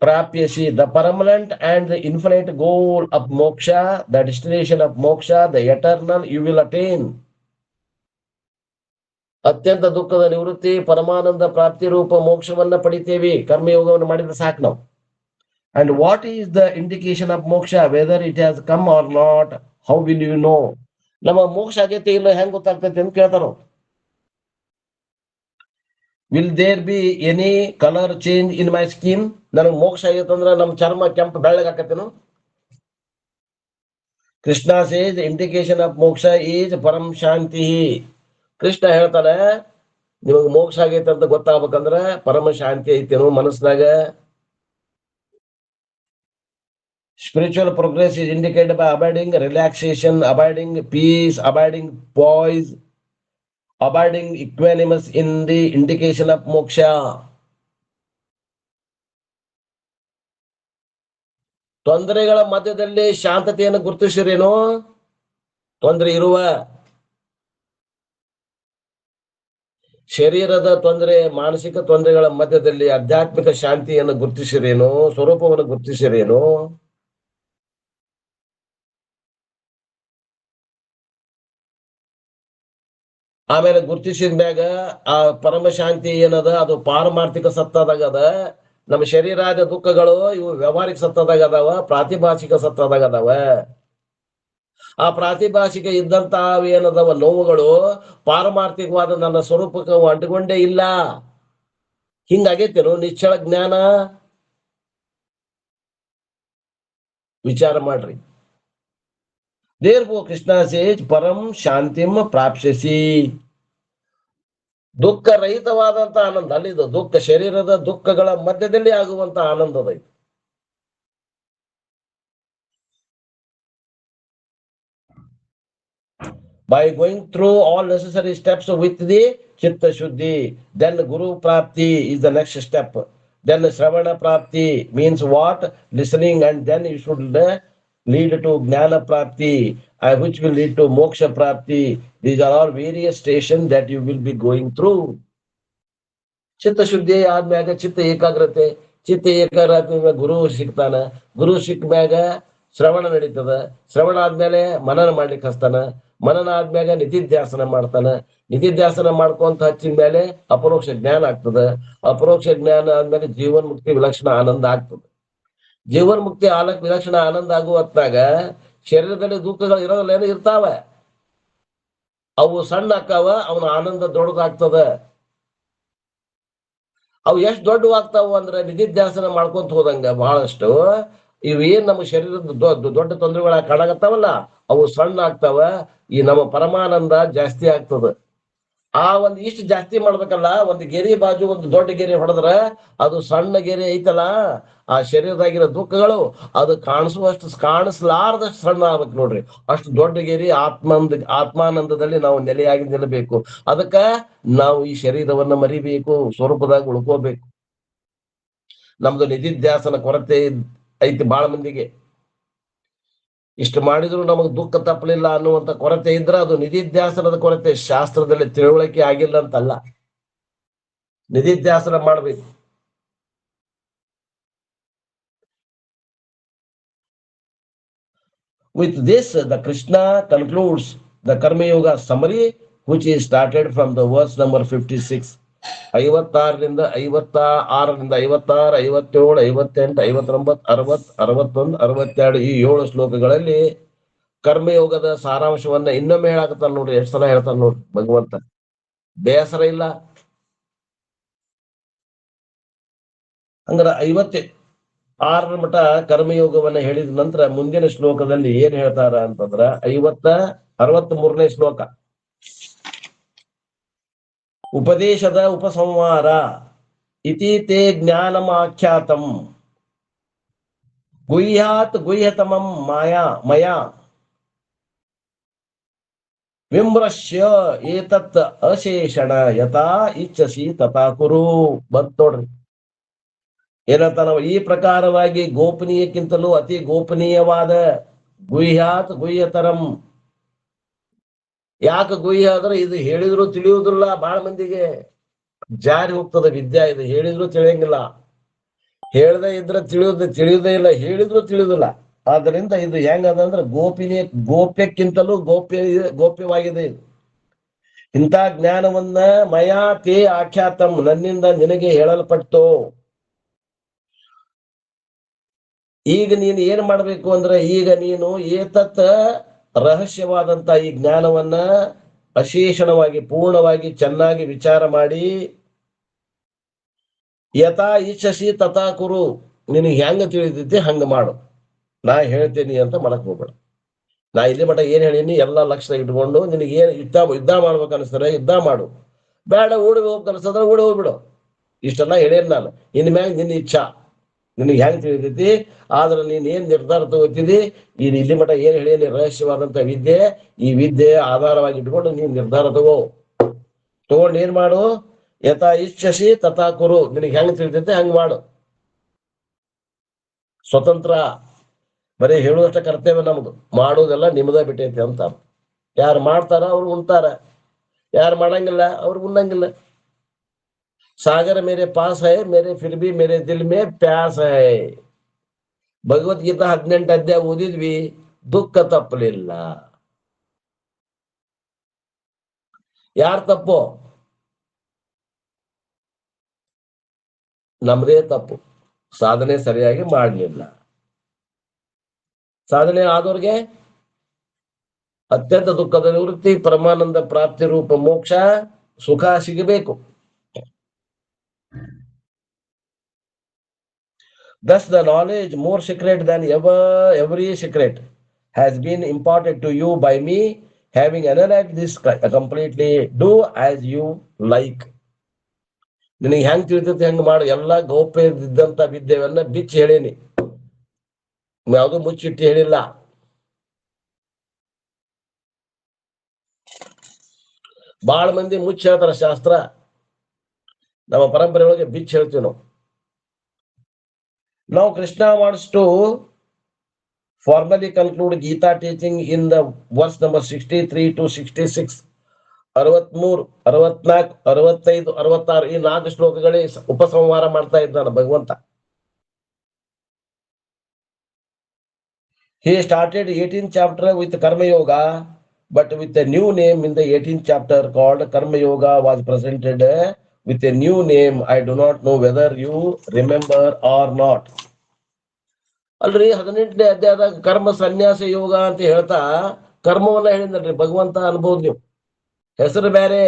ಪ್ರಾಪ್ಯಸಿ, the permanent and the infinite goal of moksha, the destination of moksha, the eternal you will attain. ಅತ್ಯಂತ ದುಃಖದ ನಿವೃತ್ತಿ, ಪರಮಾನಂದ ಪ್ರಾಪ್ತಿ ರೂಪ ಮೋಕ್ಷವನ್ನ ಪಡಿತೇವೆ ಕರ್ಮಯೋಗವನ್ನು ಮಾಡಿದ್ರೆ ಸಾಕು ನಾವು. And what is the indication of moksha? Whether it has come or not, how will you know? ನಮ್ಮ ಮೋಕ್ಷ ಆಗೈತೆ ಇಲ್ಲ ಹೆಂಗ್ ಗೊತ್ತಾಗ್ತೈತೆ ಅಂತ ಕೇಳ್ತಾರ. Will there be any color change in my skin? ನನಗೆ ಮೋಕ್ಷ ಆಗೈತಂದ್ರ ನಮ್ಮ ಚರ್ಮ ಕೆಂಪು ಬೆಳ್ಳಗಾಕತ್ತೇನು? Krishna says indication of moksha is param shanti. Krishna ಹೇಳ್ತಾನೆ ನಿಮಗೆ ಮೋಕ್ಷ ಆಗೈತೆ ಅಂತ ಗೊತ್ತಾಗ್ಬೇಕಂದ್ರ ಪರಮ ಶಾಂತಿ ಐತೇನು ಮನಸ್ನಾಗ. Spiritual progress is indicated by abiding relaxation, abiding peace, abiding poise, abiding equanimous in the indication of moksha. ತೊಂದರೆಗಳ ಮಧ್ಯದಲ್ಲಿ ಶಾಂತತೆಯನ್ನು ಗುರುತಿಸಿರೇನು? ತೊಂದರೆ ಇರುವ ಶರೀರದ ತೊಂದರೆ, ಮಾನಸಿಕ ತೊಂದರೆಗಳ ಮಧ್ಯದಲ್ಲಿ ಆಧ್ಯಾತ್ಮಿಕ ಶಾಂತಿಯನ್ನು ಗುರುತಿಸಿರೇನು? ಸ್ವರೂಪವನ್ನು ಗುರುತಿಸಿರೇನು? ಆಮೇಲೆ ಗುರುತಿಸಿದ ಮ್ಯಾಗ ಆ ಪರಮ ಶಾಂತಿ ಏನದ ಅದು ಪಾರಮಾರ್ಥಿಕ ಸತ್ತದಾಗ ಅದ. ನಮ್ಮ ಶರೀರಾದ ದುಃಖಗಳು ಇವು ವ್ಯವಹಾರಿಕ ಸತ್ತದಾಗ ಅದಾವ, ಪ್ರಾತಿಭಾಷಿಕ ಸತ್ತದಾಗ ಅದಾವ. ಆ ಪ್ರಾತಿಭಾಷಿಕ ಇದ್ದಂತ ಏನದವ ನೋವುಗಳು ಪಾರಮಾರ್ಥಿಕವಾದ ನನ್ನ ಸ್ವರೂಪಕ್ಕೆ ಅಂಟಿಕೊಂಡೇ ಇಲ್ಲ. ಹಿಂಗಾಗೈತೇನು ನಿಶ್ಚಳ ಜ್ಞಾನ? ವಿಚಾರ ಮಾಡ್ರಿ. Therefore Krishna says param shantim ಪ್ರಾಪ್ಸ್ಯಸಿ. ದುಃಖ ರಹಿತವಾದಂತ ಆನಂದ ಅಲ್ಲಿದು. ದುಃಖ ಶರೀರದ ದುಃಖಗಳ ಮಧ್ಯದಲ್ಲಿ ಆಗುವಂತ ಆನಂದದ ಇದು. By going through all necessary steps with the chitta shuddhi, then guru prapti is the next step. Then shravana prapti means what? Listening, and then you should lead to ಜ್ಞಾನ ಪ್ರಾಪ್ತಿ, which will lead to moksha prapti. These are all various stations that you will be going through. ಚಿತ್ತ ಶುದ್ಧಿ ಆದ್ಮ್ಯಾಗ ಚಿತ್ತ ಏಕಾಗ್ರತೆ, ಚಿತ್ತ ಏಕಾಗ್ರತೆ ಗುರು ಸಿಗ್ತಾನ. ಗುರು ಸಿಕ್ಕ ಮ್ಯಾಗ ಶ್ರವಣ ನಡೀತದ. ಶ್ರವಣ ಆದ್ಮೇಲೆ ಮನನ ಮಾಡ್ಲಿಕ್ಕೆ ಹಚ್ತಾನ. ಮನನ ಆದ್ಮ್ಯಾಗ ನಿಧಿಧ್ಯಾಸನ ಮಾಡ್ತಾನ. ನಿಧಿಧ್ಯಾಸನ ಮಾಡ್ಕೊಂತ ಹಚ್ಚಿದ ಮೇಲೆ ಅಪರೋಕ್ಷ ಜ್ಞಾನ ಆಗ್ತದ. ಅಪರೋಕ್ಷ ಜ್ಞಾನ ಆದ್ಮೇಲೆ ಜೀವನ್ ಮುಕ್ತಿ ವಿಲಕ್ಷಣ ಆನಂದ ಆಗ್ತದೆ. ಜೀವನ್ ಮುಕ್ತಿ ವಿಲಕ್ಷಣ ಆನಂದ ಆಗುವ ಹೊತ್ನಾಗ ಶರೀರದಲ್ಲಿ ದುಃಖಗಳು ಇರೋದೇನು ಇರ್ತಾವ, ಅವು ಸಣ್ಣ ಆಕಾವ, ಅವನ ಆನಂದ ದೊಡ್ಡದಾಗ್ತದ. ಅವು ಎಷ್ಟು ದೊಡ್ಡವಾಗ್ತಾವ ಅಂದ್ರೆ ನಿಧಿಧ್ಯಾಸನ ಮಾಡ್ಕೊಂತ ಹೋದಂಗ ಬಹಳಷ್ಟು ಇವೇನ್ ನಮ್ಮ ಶರೀರದ ದೊಡ್ಡ ತೊಂದರೆಗಳ ಕಾಣಾಗತ್ತಾವಲ್ಲ ಅವು ಸಣ್ಣ ಆಗ್ತಾವ. ಈ ನಮ್ಮ ಪರಮಾನಂದ ಜಾಸ್ತಿ ಆಗ್ತದ. ಆ ಒಂದ್ ಇಷ್ಟು ಜಾಸ್ತಿ ಮಾಡ್ಬೇಕಲ್ಲ, ಒಂದು ಗೆರೆ ಬಾಜು ಒಂದು ದೊಡ್ಡ ಗೆರೆ ಹೊಡೆದ್ರ ಅದು ಸಣ್ಣ ಗೆರೆ ಐತಲ್ಲ, ಆ ಶರೀರದಾಗಿರೋ ದುಃಖಗಳು ಅದು ಕಾಣಿಸ್ಲಾರ್ದಷ್ಟು ಸಣ್ಣ ಆಗ್ಬೇಕು ನೋಡ್ರಿ. ಅಷ್ಟು ದೊಡ್ಡ ಗೆರೆ ಆತ್ಮಾನಂದದಲ್ಲಿ ನಾವು ನೆಲೆಯಾಗಿ ನಿಲ್ಲಬೇಕು. ಅದಕ್ಕ ನಾವು ಈ ಶರೀರವನ್ನ ಮರಿಬೇಕು, ಸ್ವರೂಪದಾಗ ಉಳ್ಕೋಬೇಕು. ನಮ್ದು ನಿಧಿಧ್ಯಾಸನ ಕೊರತೆ ಐತಿ ಬಹಳ ಮಂದಿಗೆ. ಇಷ್ಟು ಮಾಡಿದ್ರು ನಮಗ್ ದುಃಖ ತಪ್ಪಲಿಲ್ಲ ಅನ್ನುವಂತ ಕೊರತೆ ಇದ್ರೆ ಅದು ನಿಧಿಧ್ಯಾಸನದ ಕೊರತೆ, ಶಾಸ್ತ್ರದಲ್ಲಿ ತಿಳುವಳಿಕೆ ಆಗಿಲ್ಲ ಅಂತಲ್ಲ. ನಿಧಿಧ್ಯಾಸನ ಮಾಡ್ಬೇಕು. With this, the Krishna concludes the Karma Yoga summary which is started from the verse number 56. 56ರಿಂದ 56ರಿಂದ 56, 57, 58, 59, 60, 61, 62 ಈ 7 ಶ್ಲೋಕಗಳಲ್ಲಿ ಕರ್ಮಯೋಗದ ಸಾರಾಂಶವನ್ನ ಇನ್ನೊಮ್ಮೆ ಹೇಳಾಕತ್ತಾನ ನೋಡ್ರಿ. ಎಷ್ಟು ಸಲ ಹೇಳ್ತಾನ ನೋಡ್ರಿ ಭಗವಂತ. ಬೇಸರ ಇಲ್ಲ. ಹಂಗಾರ 56 ಮಠ ಕರ್ಮಯೋಗವನ್ನ ಹೇಳಿದ ನಂತರ ಮುಂದಿನ ಶ್ಲೋಕದಲ್ಲಿ ಏನ್ ಹೇಳ್ತಾರ ಅಂತಂದ್ರ 63ನೇ ಶ್ಲೋಕ, ಉಪದೇಶದ ಉಪಸಂಹಾರ. ಇತಿ ತೇ ಜ್ಞಾನಮಾಖ್ಯಾತಂ ಗುಹ್ಯಾತ್ ಗುಹ್ಯತಮಂ ಮಯಾ ವಿಮ್ರಶ್ಯ ಏತತ್ ಅಶೇಷಣ ಯಥಾ ಇಚ್ಛಸಿ ತಥಾ ಕುರು. ಬಂತ್ ನೋಡ್ರಿ ಏನಂತ. ನಾವು ಈ ಪ್ರಕಾರವಾಗಿ ಗೋಪನೀಯಕ್ಕಿಂತಲೂ ಅತಿ ಗೋಪನೀಯವಾದ ಗುಹ್ಯಾತ್ ಗುಹ್ಯತರಂ. ಯಾಕೆ ಗುಹ್ಯ ಅಂದ್ರೆ ಇದು ಹೇಳಿದ್ರು ತಿಳಿಯುವುದಿಲ್ಲ. ಬಹಳ ಮಂದಿಗೆ ಜಾರಿ ಹೋಗ್ತದ ವಿದ್ಯಾ. ಇದು ಹೇಳಿದ್ರು ತಿಳಿಯಂಗಿಲ್ಲ, ಹೇಳದೇ ಇದ್ರೆ ತಿಳಿಯುವುದೇ ಇಲ್ಲ, ಹೇಳಿದ್ರು ತಿಳಿಯುವುದಿಲ್ಲ. ಆದ್ರಿಂದ ಇದು ಹೆಂಗದಂದ್ರೆ ಗೋಪ್ಯಕ್ಕಿಂತಲೂ ಗೋಪ್ಯವಾಗಿದೆ ಇದು. ಇಂಥ ಜ್ಞಾನವನ್ನ ಮಯಾ ತೇ ಆಖ್ಯಾತಂ, ನನ್ನಿಂದ ನಿನಗೆ ಹೇಳಲ್ಪಟ್ಟು. ಈಗ ನೀನು ಏನ್ ಮಾಡ್ಬೇಕು ಅಂದ್ರೆ, ಈಗ ನೀನು ಏತತ್ ರಹಸ್ಯವಾದಂತ ಈ ಜ್ಞಾನವನ್ನ ಅಶೇಷಣವಾಗಿ ಪೂರ್ಣವಾಗಿ ಚೆನ್ನಾಗಿ ವಿಚಾರ ಮಾಡಿ, ಯಥಾ ಇಚ್ಛಸಿ ತಥಾ ಕುರು, ನಿನಗೆ ಹೆಂಗ ತಿಳಿದೈತಿ ಹಂಗ ಮಾಡು. ನಾ ಹೇಳ್ತೇನಿ ಅಂತ ಮಾಡಕ್ ಹೋಗ್ಬೇಡ. ನಾ ಇಲ್ಲಿ ಮಟ್ಟ ಏನ್ ಹೇಳೀನಿ ಎಲ್ಲ ಲಕ್ಷ್ಯ ಇಟ್ಕೊಂಡು ನಿನಗೆ ಏನ್ ಯುದ್ಧ ಮಾಡ್ಬೇಕು ಅನಿಸ್ತಾರೆ ಯುದ್ಧ ಮಾಡು, ಬೇಡ ಓಡಿ ಹೋಗ್ ಅನ್ಸದ್ರೆ ಓಡಿ ಹೋಗ್ಬಿಡು. ಇಷ್ಟೆಲ್ಲ ಹೇಳೇನ್ ನಾನು. ಇನ್ಮ್ಯಾಗ ನಿನ್ನ ಇಚ್ಛಾ, ನಿನಗೆ ಹೆಂಗ್ ತಿಳಿದೈತಿ. ಆದ್ರೆ ನೀನ್ ಏನ್ ನಿರ್ಧಾರ ತಗೋತಿದಿ, ಇಲ್ಲಿ ಮಟ್ಟ ಏನ್ ಹೇಳೇನಿ ರಹಸ್ಯವಾದಂತ ವಿದ್ಯೆ, ಈ ವಿದ್ಯೆ ಆಧಾರವಾಗಿ ಇಟ್ಕೊಂಡು ನೀನ್ ನಿರ್ಧಾರ ತಗೊಂಡು ಏನ್ ಮಾಡು, ಯಥಾ ಇಚ್ಛಸಿ ತಥಾ ಕುರು, ನಿನಗೆ ಹೆಂಗ್ ತಿಳಿದೈತಿ ಹಂಗ್ ಮಾಡು. ಸ್ವತಂತ್ರ, ಬರೀ ಹೇಳುವಷ್ಟ ಕರ್ತವ್ಯ ನಮ್ದು, ಮಾಡೋದೆಲ್ಲ ನಿಮ್ದ ಬಿಟ್ಟೈತಿ ಅಂತ. ಯಾರು ಮಾಡ್ತಾರ ಅವ್ರು ಉಣ್ತಾರ, ಯಾರು ಮಾಡಂಗಿಲ್ಲ ಅವ್ರು ಉಣ್ಣಂಗಿಲ್ಲ. ಸಾಗರ ಮೇರೆ ಪಾಸ್ ಹೈ, ಮೇರೆ ಫಿರ್ ಭಿ ಮೇರೆ ದಿಲ್ ಮೇ ಪ್ಯಾಸ್ ಹೈ. ಭಗವದ್ಗೀತಾ 18 ಅಧ್ಯಾಯ ಓದಿದ್ವಿ, ದುಃಖ ತಪ್ಪಲಿಲ್ಲ. ಯಾರ್ ತಪ್ಪು? ನಮ್ದೇ ತಪ್ಪು. ಸಾಧನೆ ಸರಿಯಾಗಿ ಮಾಡಲಿಲ್ಲ. ಸಾಧನೆ ಆದವ್ರಿಗೆ ಅತ್ಯಂತ ದುಃಖದ ನಿವೃತ್ತಿ, ಪರಮಾನಂದ ಪ್ರಾಪ್ತಿ ರೂಪ ಮೋಕ್ಷ ಸುಖ ಸಿಗಬೇಕು. Thus the knowledge more secret than every secret has been imparted to you by me, having analyzed this completely. Do as you like. ನಿನಗೆ ಹೆಂಗ್ ತಿಳಿತೈತಿ ಹೆಂಗ್ ಮಾಡು. ಎಲ್ಲಾ ಗೌಪ್ಯ ಇದ್ದಂತ ವಿದ್ಯೆಯನ್ನ ಬಿಚ್ಚಿ ಹೇಳೀನಿ, ಯಾವುದು ಮುಚ್ಚಿಟ್ಟು ಹೇಳಿಲ್ಲ. ಬಹಳ ಮಂದಿ ಮುಚ್ಚಿ ಹೇಳ್ತಾರ ಶಾಸ್ತ್ರ, ನಮ್ಮ ಪರಂಪರೆ ಒಳಗೆ ಬಿಚ್ಚಿ ಹೇಳ್ತೀವಿ ನಾವು. Now Krishna wants to formally conclude Gita teaching in the verse number 63 to 66. 63, 64, 65, 66 ಈ 4 ಶ್ಲೋಕಗಳೇ ಉಪಸಂಹಾರ ಮಾಡ್ತಾ ಇದ್ದಾನೆ ಭಗವಂತ. He started 18th chapter with Karma Yoga, but with a new name in the 18th chapter called Karma Yoga was presented with a new name. I do not know whether you remember or not. ಅಲ್ರಿ 18ನೇ ಅಧ್ಯಾಯದಾಗ ಕರ್ಮ ಸನ್ಯಾಸ ಯೋಗ ಅಂತ ಹೇಳ್ತಾ ಕರ್ಮವನ್ನ ಹೇಳಿದ್ರಿ ಭಗವಂತ. ಅನ್ಬೋದು ನೀವು, ಹೆಸರು ಬೇರೆ,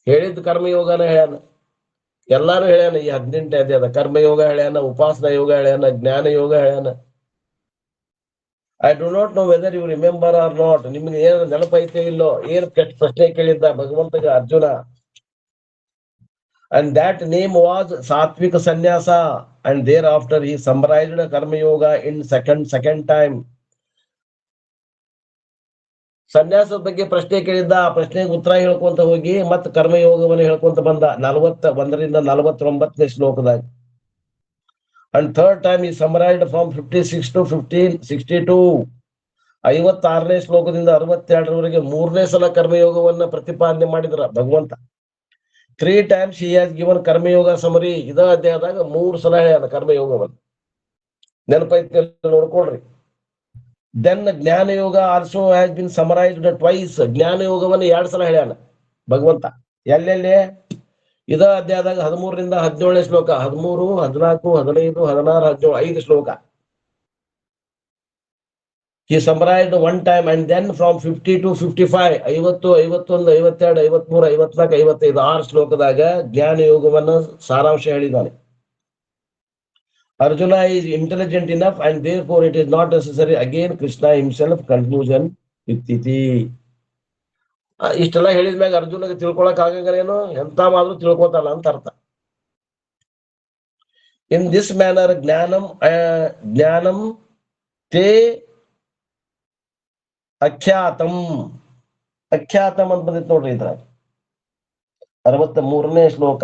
ಹೇಳಿದ ಕರ್ಮಯೋಗನ ಹೇಳ್ಯಾನ, ಎಲ್ಲಾರು ಹೇಳ್ಯಾನ. ಈ 18ನೇ ಅಧ್ಯಾಯದ ಕರ್ಮಯೋಗ ಹೇಳ್ಯಾನ, ಉಪಾಸನಾ ಯೋಗ ಹೇಳ್ಯಾನ, ಜ್ಞಾನ ಯೋಗ ಹೇಳ್ಯಾನ. I do not know whether you remember or not. ನಿಮ್ಗೆ ಏನ್ ನೆನಪೈತೆ ಇಲ್ಲೋ, ಏನ್ ಪ್ರಶ್ನೆ ಕೇಳಿದ್ದ ಭಗವಂತಗೆ Arjuna. And that name was Satvika Sannyasa, and thereafter he summarized Karma Yoga in second time. ಸನ್ಯಾಸದ ಬಗ್ಗೆ ಪ್ರಶ್ನೆ ಕೇಳಿದ್ದ, ಆ ಪ್ರಶ್ನೆಗೆ ಉತ್ತರ ಹೇಳ್ಕೊಂತ ಹೋಗಿ ಮತ್ತೆ ಕರ್ಮಯೋಗವನ್ನು ಹೇಳ್ಕೊಂತ ಬಂದ 41ರಿಂದ 49ನೇ ಶ್ಲೋಕದಾಗ. And third time he summarized from 56 to 62. 56ನೇ ಶ್ಲೋಕದಿಂದ 62ರವರೆಗೆ 3ನೇ ಸಲ ಕರ್ಮಯೋಗವನ್ನ ಪ್ರತಿಪಾದನೆ ಮಾಡಿದ್ರ ಭಗವಂತ. 3 times he has given karma yoga summary. ಇದ ಅಧ್ಯಾಯದಾಗ 3 ಸಲ ಹೇಳ್ಯಾನ ಕರ್ಮಯೋಗವನ್ನು. ನೆನಪೈತಿ ನೋಡ್ಕೊಳ್ರಿ. Then jnana yoga also has been summarised twice. ಜ್ಞಾನ ಯೋಗವನ್ನು 2 ಸಲ ಹೇಳ್ಯಾನ ಭಗವಂತ. ಎಲ್ಲೆಲ್ಲಿ? ಇದ ಅಧ್ಯಾಯದಾಗ 13ರಿಂದ 17 ಶ್ಲೋಕ, 13, 14, 15, 16, 17, 5 ಶ್ಲೋಕ. He summarized one time, and then from 50 to 55, 50, 51, 52, 53, 54, 55, 6 ಶ್ಲೋಕದಾಗ ಜ್ಞಾನ ಯೋಗವನ್ನು ಸಾರಾಂಶ ಹೇಳಿದ್ದಾನೆ. Arjuna is intelligent enough, and therefore it is not necessary. Again, Krishna himself conclusion ಇತ್ತೀತಿ. ಇಷ್ಟೆಲ್ಲ ಹೇಳಿದ್ಮ್ಯಾಗ ಅರ್ಜುನಗೆ ತಿಳ್ಕೊಳಕ್ ಆಗಂಗೇನು, ಎಂತ ಮಾದ್ರು ತಿಳ್ಕೊತಾನ ಅಂತ ಅರ್ಥ. ಇನ್ ದಿಸ್ ಮ್ಯಾನರ್ ಜ್ಞಾನಂ ತೇ ಅಖ್ಯಾತಂ. ಅಖ್ಯಾತಂ ಅಂತ ಬಂದಿತ್ತು ನೋಡ್ರಿ ಇದ್ರ 63ನೇ ಶ್ಲೋಕ.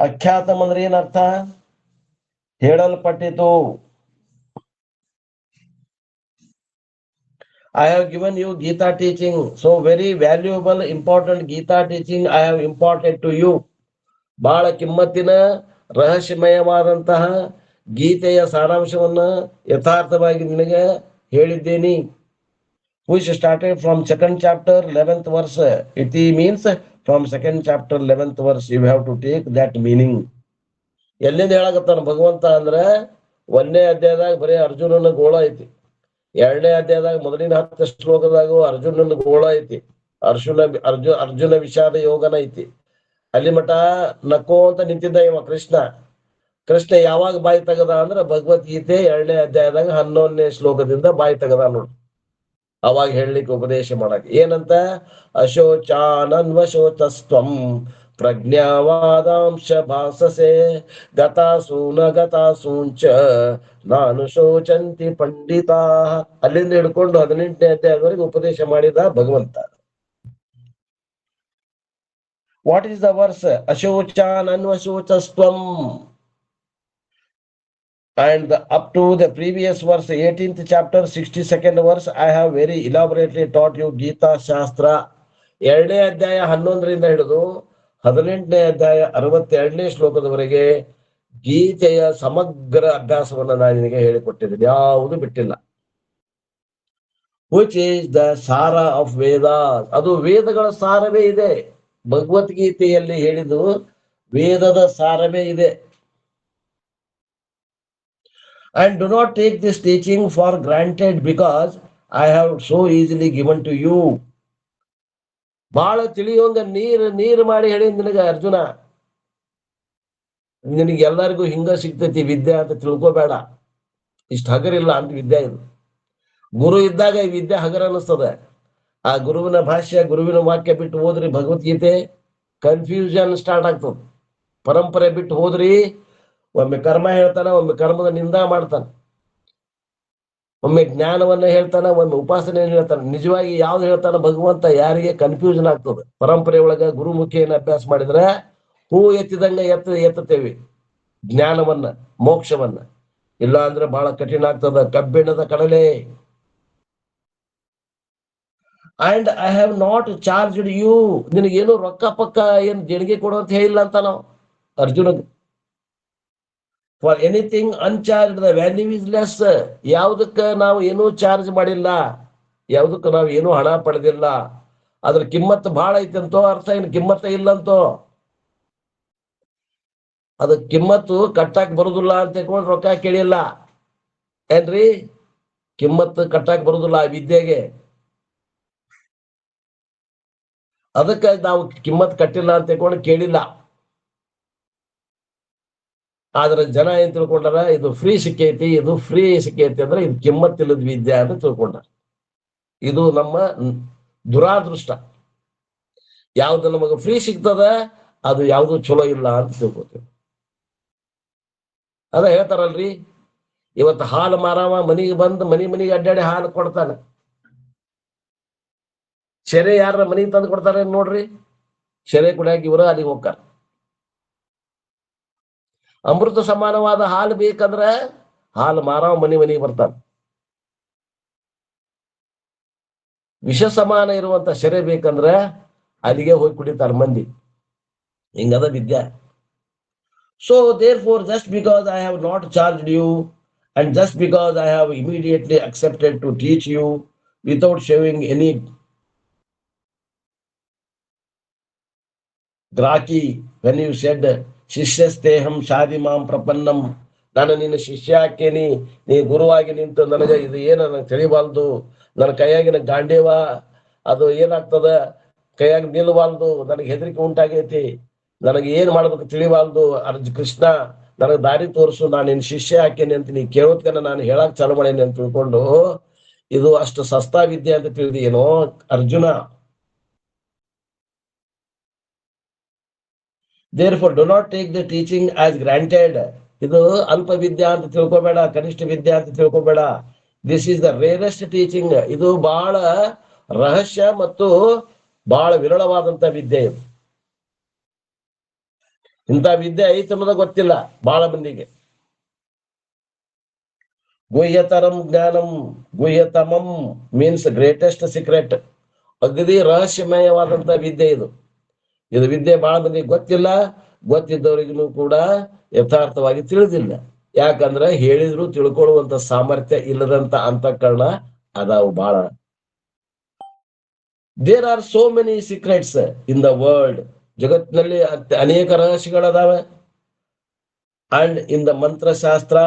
ಅಖ್ಯಾತಂ ಅಂದ್ರೆ ಏನರ್ಥ? ಹೇಳಲ್ಪಟ್ಟಿತು. I have given you Gita teaching, so very valuable, important Gita teaching I have imparted to you. ಬಹಳ ಕಿಮ್ಮತ್ತಿನ ರಹಸ್ಯಮಯವಾದಂತಹ ಗೀತೆಯ ಸಾರಾಂಶವನ್ನ ಯಥಾರ್ಥವಾಗಿ ನಿನಗೆ ಹೇಳಿದ್ದೇನೆ. Which started from 2nd chapter 11th verse. It means from 2nd chapter 11th verse. You have to take that meaning. ಎಲ್ಲಿಂದ ಹೇಳಕತ್ತಾನ ಭಗವಂತ ಅಂದ್ರೆ 1ನೇ ಅಧ್ಯಾಯದಾಗ ಬರೀ ಅರ್ಜುನನ ಗೋಳ ಐತಿ. 2ನೇ ಅಧ್ಯಾಯದಾಗ ಮೊದಲಿನ 10 ಶ್ಲೋಕದಾಗ ಅರ್ಜುನನ ಗೋಳ ಐತಿ. ಅರ್ಜುನ ವಿಷಾದ ಯೋಗನ ಐತಿ. ಅಲ್ಲಿ ಮಠ ನಕ್ಕೋ ಅಂತ ನಿಂತಿದ್ದ ಇವ ಕೃಷ್ಣ ಯಾವಾಗ ಬಾಯಿ ತೆಗದ ಅಂದ್ರೆ ಭಗವದ್ಗೀತೆ 2ನೇ ಅಧ್ಯಾಯದಾಗ 11ನೇ ಶ್ಲೋಕದಿಂದ ಬಾಯಿ ತೆಗದ ನೋಡಿ. ಅವಾಗ ಹೇಳಲಿಕ್ಕೆ ಉಪದೇಶ ಮಾಡಕ್ ಏನಂತ? ಅಶೋಚಾನನ್ವಶೋಚಸ್ತ್ವಂ ಪ್ರಜ್ಞಾವಾದಾಂಶ ಭಾಸಸೆ ಗತಾಸೂಂಚ ನಾನು ಶೋಚಂತಿ ಪಂಡಿತಾ. ಅಲ್ಲಿಂದ ಹಿಡ್ಕೊಂಡು 18ನೇ ಅಧ್ಯಾಯದವರೆಗೆ ಉಪದೇಶ ಮಾಡಿದ ಭಗವಂತ. What is the verse? ಅಶೋಚಾನನ್ವಶೋಚಸ್ತ್ವಂ. And up to the previous verse, 18th chapter, 62nd verse, I have very elaborately taught you Gita Shastra. 2ನೇ ಅಧ್ಯಾಯ 11ರಿಂದ ಹಿಡಿದು 18ನೇ ಅಧ್ಯಾಯ 62ನೇ ಶ್ಲೋಕದವರೆಗೆ ಗೀತೆಯ ಸಮಗ್ರ ಅಭ್ಯಾಸವನ್ನು ನಾನು ನಿನಗೆ ಹೇಳಿಕೊಟ್ಟಿದ್ದೀನಿ, ಯಾವುದು ಬಿಟ್ಟಿಲ್ಲ. ವಿಚ್ ಈಸ್ ದ ಸಾರ ಆಫ್ ವೇದ. ಅದು ವೇದಗಳ ಸಾರವೇ ಇದೆ. ಭಗವದ್ಗೀತೆಯಲ್ಲಿ ಹೇಳಿದ್ದು ವೇದದ ಸಾರವೇ ಇದೆ. And do not take this teaching for granted because I have so easily given to you. ಬಹಳ ತಿಳಿಯೋಂಗ ನೀರು ಮಾಡಿ ಹೇಳಿ ನಿನಗ ಅರ್ಜುನ. ನಿನಗೆ ಎಲ್ಲರಿಗೂ ಹಿಂಗ ಸಿಗ್ತೈತಿ ವಿದ್ಯೆ ಅಂತ ತಿಳ್ಕೋಬೇಡ. ಇಷ್ಟು ಹಗರಿಲ್ಲ ಅಂತ ವಿದ್ಯೆ ಇದು. ಗುರು ಇದ್ದಾಗ ಈ ವಿದ್ಯೆ ಹಗರ ಅನ್ನಿಸ್ತದ. ಆ ಗುರುವಿನ ಭಾಷ್ಯ, ಗುರುವಿನ ವಾಕ್ಯ ಬಿಟ್ಟು ಹೋದ್ರಿ ಭಗವದ್ಗೀತೆ ಕನ್ಫ್ಯೂಷನ್ ಸ್ಟಾರ್ಟ್ ಆಗ್ತದ. ಪರಂಪರೆ ಬಿಟ್ಟು ಹೋದ್ರಿ ಒಮ್ಮೆ ಕರ್ಮ ಹೇಳ್ತಾನ, ಒಮ್ಮೆ ಕರ್ಮದ ನಿಂದ ಮಾಡ್ತಾನ, ಒಮ್ಮೆ ಜ್ಞಾನವನ್ನ ಹೇಳ್ತಾನ, ಒಮ್ಮೆ ಉಪಾಸನೆ ಹೇಳ್ತಾನ. ನಿಜವಾಗಿ ಯಾವ್ದು ಹೇಳ್ತಾನ ಭಗವಂತ ಯಾರಿಗೆ ಕನ್ಫ್ಯೂಷನ್ ಆಗ್ತದೆ. ಪರಂಪರೆ ಒಳಗ ಗುರುಮುಖಿಯನ್ನು ಅಭ್ಯಾಸ ಮಾಡಿದ್ರೆ ಹೂ ಎತ್ತಿದಂಗ ಎತ್ತುತ್ತೇವೆ ಜ್ಞಾನವನ್ನ, ಮೋಕ್ಷವನ್ನ. ಇಲ್ಲ ಅಂದ್ರೆ ಬಹಳ ಕಠಿಣ ಆಗ್ತದ, ಕಬ್ಬಿಣದ ಕಡಲೆ. And I have not charged you. ನಿನಗೇನು ರೊಕ್ಕ ಪಕ್ಕ ಏನು ದೇಣಿಗೆ ಕೊಡುವಂತ ಹೇಳಿಲ್ಲ ಅಂತ ನಾವು ಅರ್ಜುನಗೆ. For anything uncharged, the value is less. ಯಾವುದಕ್ಕೆ ನಾವು ಏನೂ ಚಾರ್ಜ್ ಮಾಡಿಲ್ಲ, ಯಾವುದಕ್ಕೆ ನಾವು ಏನೂ ಹಣ ಪಡೆದಿಲ್ಲ, ಅದ್ರ ಕಿಮ್ಮತ್ತು ಬಹಳ ಐತಂತೋ ಅರ್ಥ. ಏನು ಕಿಮ್ಮತ್ತ ಇಲ್ಲಂತೋ. ಅದ ಕಿಮ್ಮತ್ತು ಕಟ್ಟಾಕ್ ಬರುದಿಲ್ಲ ಅಂತ ತಿಳ್ಕೊಂಡು ರೊಕ್ಕ ಕೇಳಿಲ್ಲ ಏನ್ರಿ. ಕಿಮ್ಮತ್ತು ಕಟ್ಟಾಕ್ ಬರುದಿಲ್ಲ ಆ ವಿದ್ಯೆಗೆ. ಅದಕ್ಕೆ ನಾವು ಕಿಮ್ಮತ್ ಕಟ್ಟಿಲ್ಲ ಅಂತ ತಿಳ್ಕೊಂಡು ಕೇಳಿಲ್ಲ. ಆದ್ರೆ ಜನ ಏನ್ ತಿಳ್ಕೊಂಡಾರ, ಇದು ಫ್ರೀ ಸಿಕ್ಕೈತಿ, ಇದು ಫ್ರೀ ಸಿಕ್ಕೈತಿ ಅಂದ್ರೆ ಇದು ಕಿಮ್ಮತ್ತಿಲ್ಲದ ವಿದ್ಯೆ ಅಂತ ತಿಳ್ಕೊಂಡಾರ. ಇದು ನಮ್ಮ ದುರಾದೃಷ್ಟ. ಯಾವ್ದು ನಮಗ ಫ್ರೀ ಸಿಗ್ತದ ಅದು ಯಾವ್ದು ಚಲೋ ಇಲ್ಲ ಅಂತ ತಿಳ್ಕೊತೀವಿ. ಅದ ಹೇಳ್ತಾರಲ್ರಿ, ಇವತ್ತು ಹಾಲು ಮಾರವ ಮನಿಗೆ ಬಂದು ಮನಿಗೆ ಅಡ್ಡಾಡಿ ಹಾಲು ಕೊಡ್ತಾನೆ. ಶೆರೆ ಯಾರ ಮನಿಗೆ ತಂದು ಕೊಡ್ತಾರೆ ನೋಡ್ರಿ, ಶೆರೆ ಕುಡಿಯಾಕ ಇವರ ಅಲ್ಲಿಗೆ ಹೋಗ್ತಾರ. ಅಮೃತ ಸಮಾನವಾದ ಹಾಲು ಬೇಕಂದ್ರ ಹಾಲು ಮಾರವ ಮನಿಗೆ ಬರ್ತಾನೆ. ವಿಷ ಸಮಾನ ಇರುವಂತ ಶೆರೆ ಬೇಕಂದ್ರ ಅಲ್ಲಿಗೆ ಹೋಗಿ ಕುಡಿತಾರ ಮಂದಿ. ಹಿಂಗದ ವಿದ್ಯಾ. So therefore just because I have not charged you And just because I have immediately accepted to teach you without showing any graki, when you said, Shishyasteham Shadimam Prapannam, ನಾನು ನಿನ್ನ ಶಿಷ್ಯ ಹಾಕೇನಿ, ನೀ ಗುರುವಾಗಿ ನಿಂತು ನನಗೆ ಇದು ಏನು ನನಗೆ ತಿಳಿಬಾರ್ದು, ನನ್ನ ಕೈಯಾಗಿನ ಗಾಂಡೇವ ಅದು ಏನಾಗ್ತದ, ಕೈಯಾಗಿ ನಿಲ್ಬಾರ್ದು, ನನಗೆ ಹೆದರಿಕೆ ಉಂಟಾಗೈತಿ, ನನಗೆ ಏನ್ ಮಾಡ್ಬೇಕು ತಿಳಿಬಾರ್ದು, ಕೃಷ್ಣ ನನಗೆ ದಾರಿ ತೋರಿಸು, ನಾನು ನಿನ್ನ ಶಿಷ್ಯ ಹಾಕೇನಿ ಅಂತ ನೀ ಕೇಳೋದ್ಕನ ನಾನು ಹೇಳಕ್ ಚಾಲು ಮಾಡೇನಿ ಅಂತ ತಿಳ್ಕೊಂಡು ಇದು ಅಷ್ಟು ಸಸ್ತಾ ವಿದ್ಯೆ ಅಂತ ತಿಳಿದಿ ಏನೋ Arjuna. Therefore, do not take the teaching as granted. ಇದು ಅಲ್ಪ ವಿದ್ಯಾ ಅಂತ ತಿಳ್ಕೊಬೇಡ, ಕನಿಷ್ಠ ವಿದ್ಯಾ ಅಂತ ತಿಳ್ಕೊಬೇಡ. This is the rarest teaching. ಇದು ಬಹಳ ರಹಸ್ಯ ಮತ್ತು ಬಹಳ ವಿರಳವಾದಂತ ವಿದ್ಯೆ. ಇದು ಇಂಥ ವಿದ್ಯೆ ಐತೆ ಅನ್ನೋದ ಗೊತ್ತಿಲ್ಲ ಬಹಳ ಮಂದಿಗೆ. ಗುಹ್ಯತರಂ ಜ್ಞಾನಂ, ಗುಹ್ಯತಮಂ ಮೀನ್ಸ್ ಗ್ರೇಟೆಸ್ಟ್ ಸೀಕ್ರೆಟ್. ಅಗದಿ ರಹಸ್ಯಮಯವಾದಂತ ವಿದ್ಯೆ ಇದು. ಇದು ವಿದ್ಯೆ ಬಹಳ ಮಂದಿಗೆ ಗೊತ್ತಿಲ್ಲ, ಗೊತ್ತಿದ್ದವರಿಗೂ ಕೂಡ ಯಥಾರ್ಥವಾಗಿ ತಿಳಿದಿಲ್ಲ. ಯಾಕಂದ್ರೆ ಹೇಳಿದ್ರು ತಿಳ್ಕೊಳ್ಳುವಂತ ಸಾಮರ್ಥ್ಯ ಇಲ್ಲದಂತ ಅಂತಃಕರಣ ಅದಾವು ಬಹಳ. There are so many secrets in the world. ಜಗತ್ತಿನಲ್ಲಿ ಅನೇಕ ರಹಸ್ಯಗಳದಾವೆ. And in the mantrashastra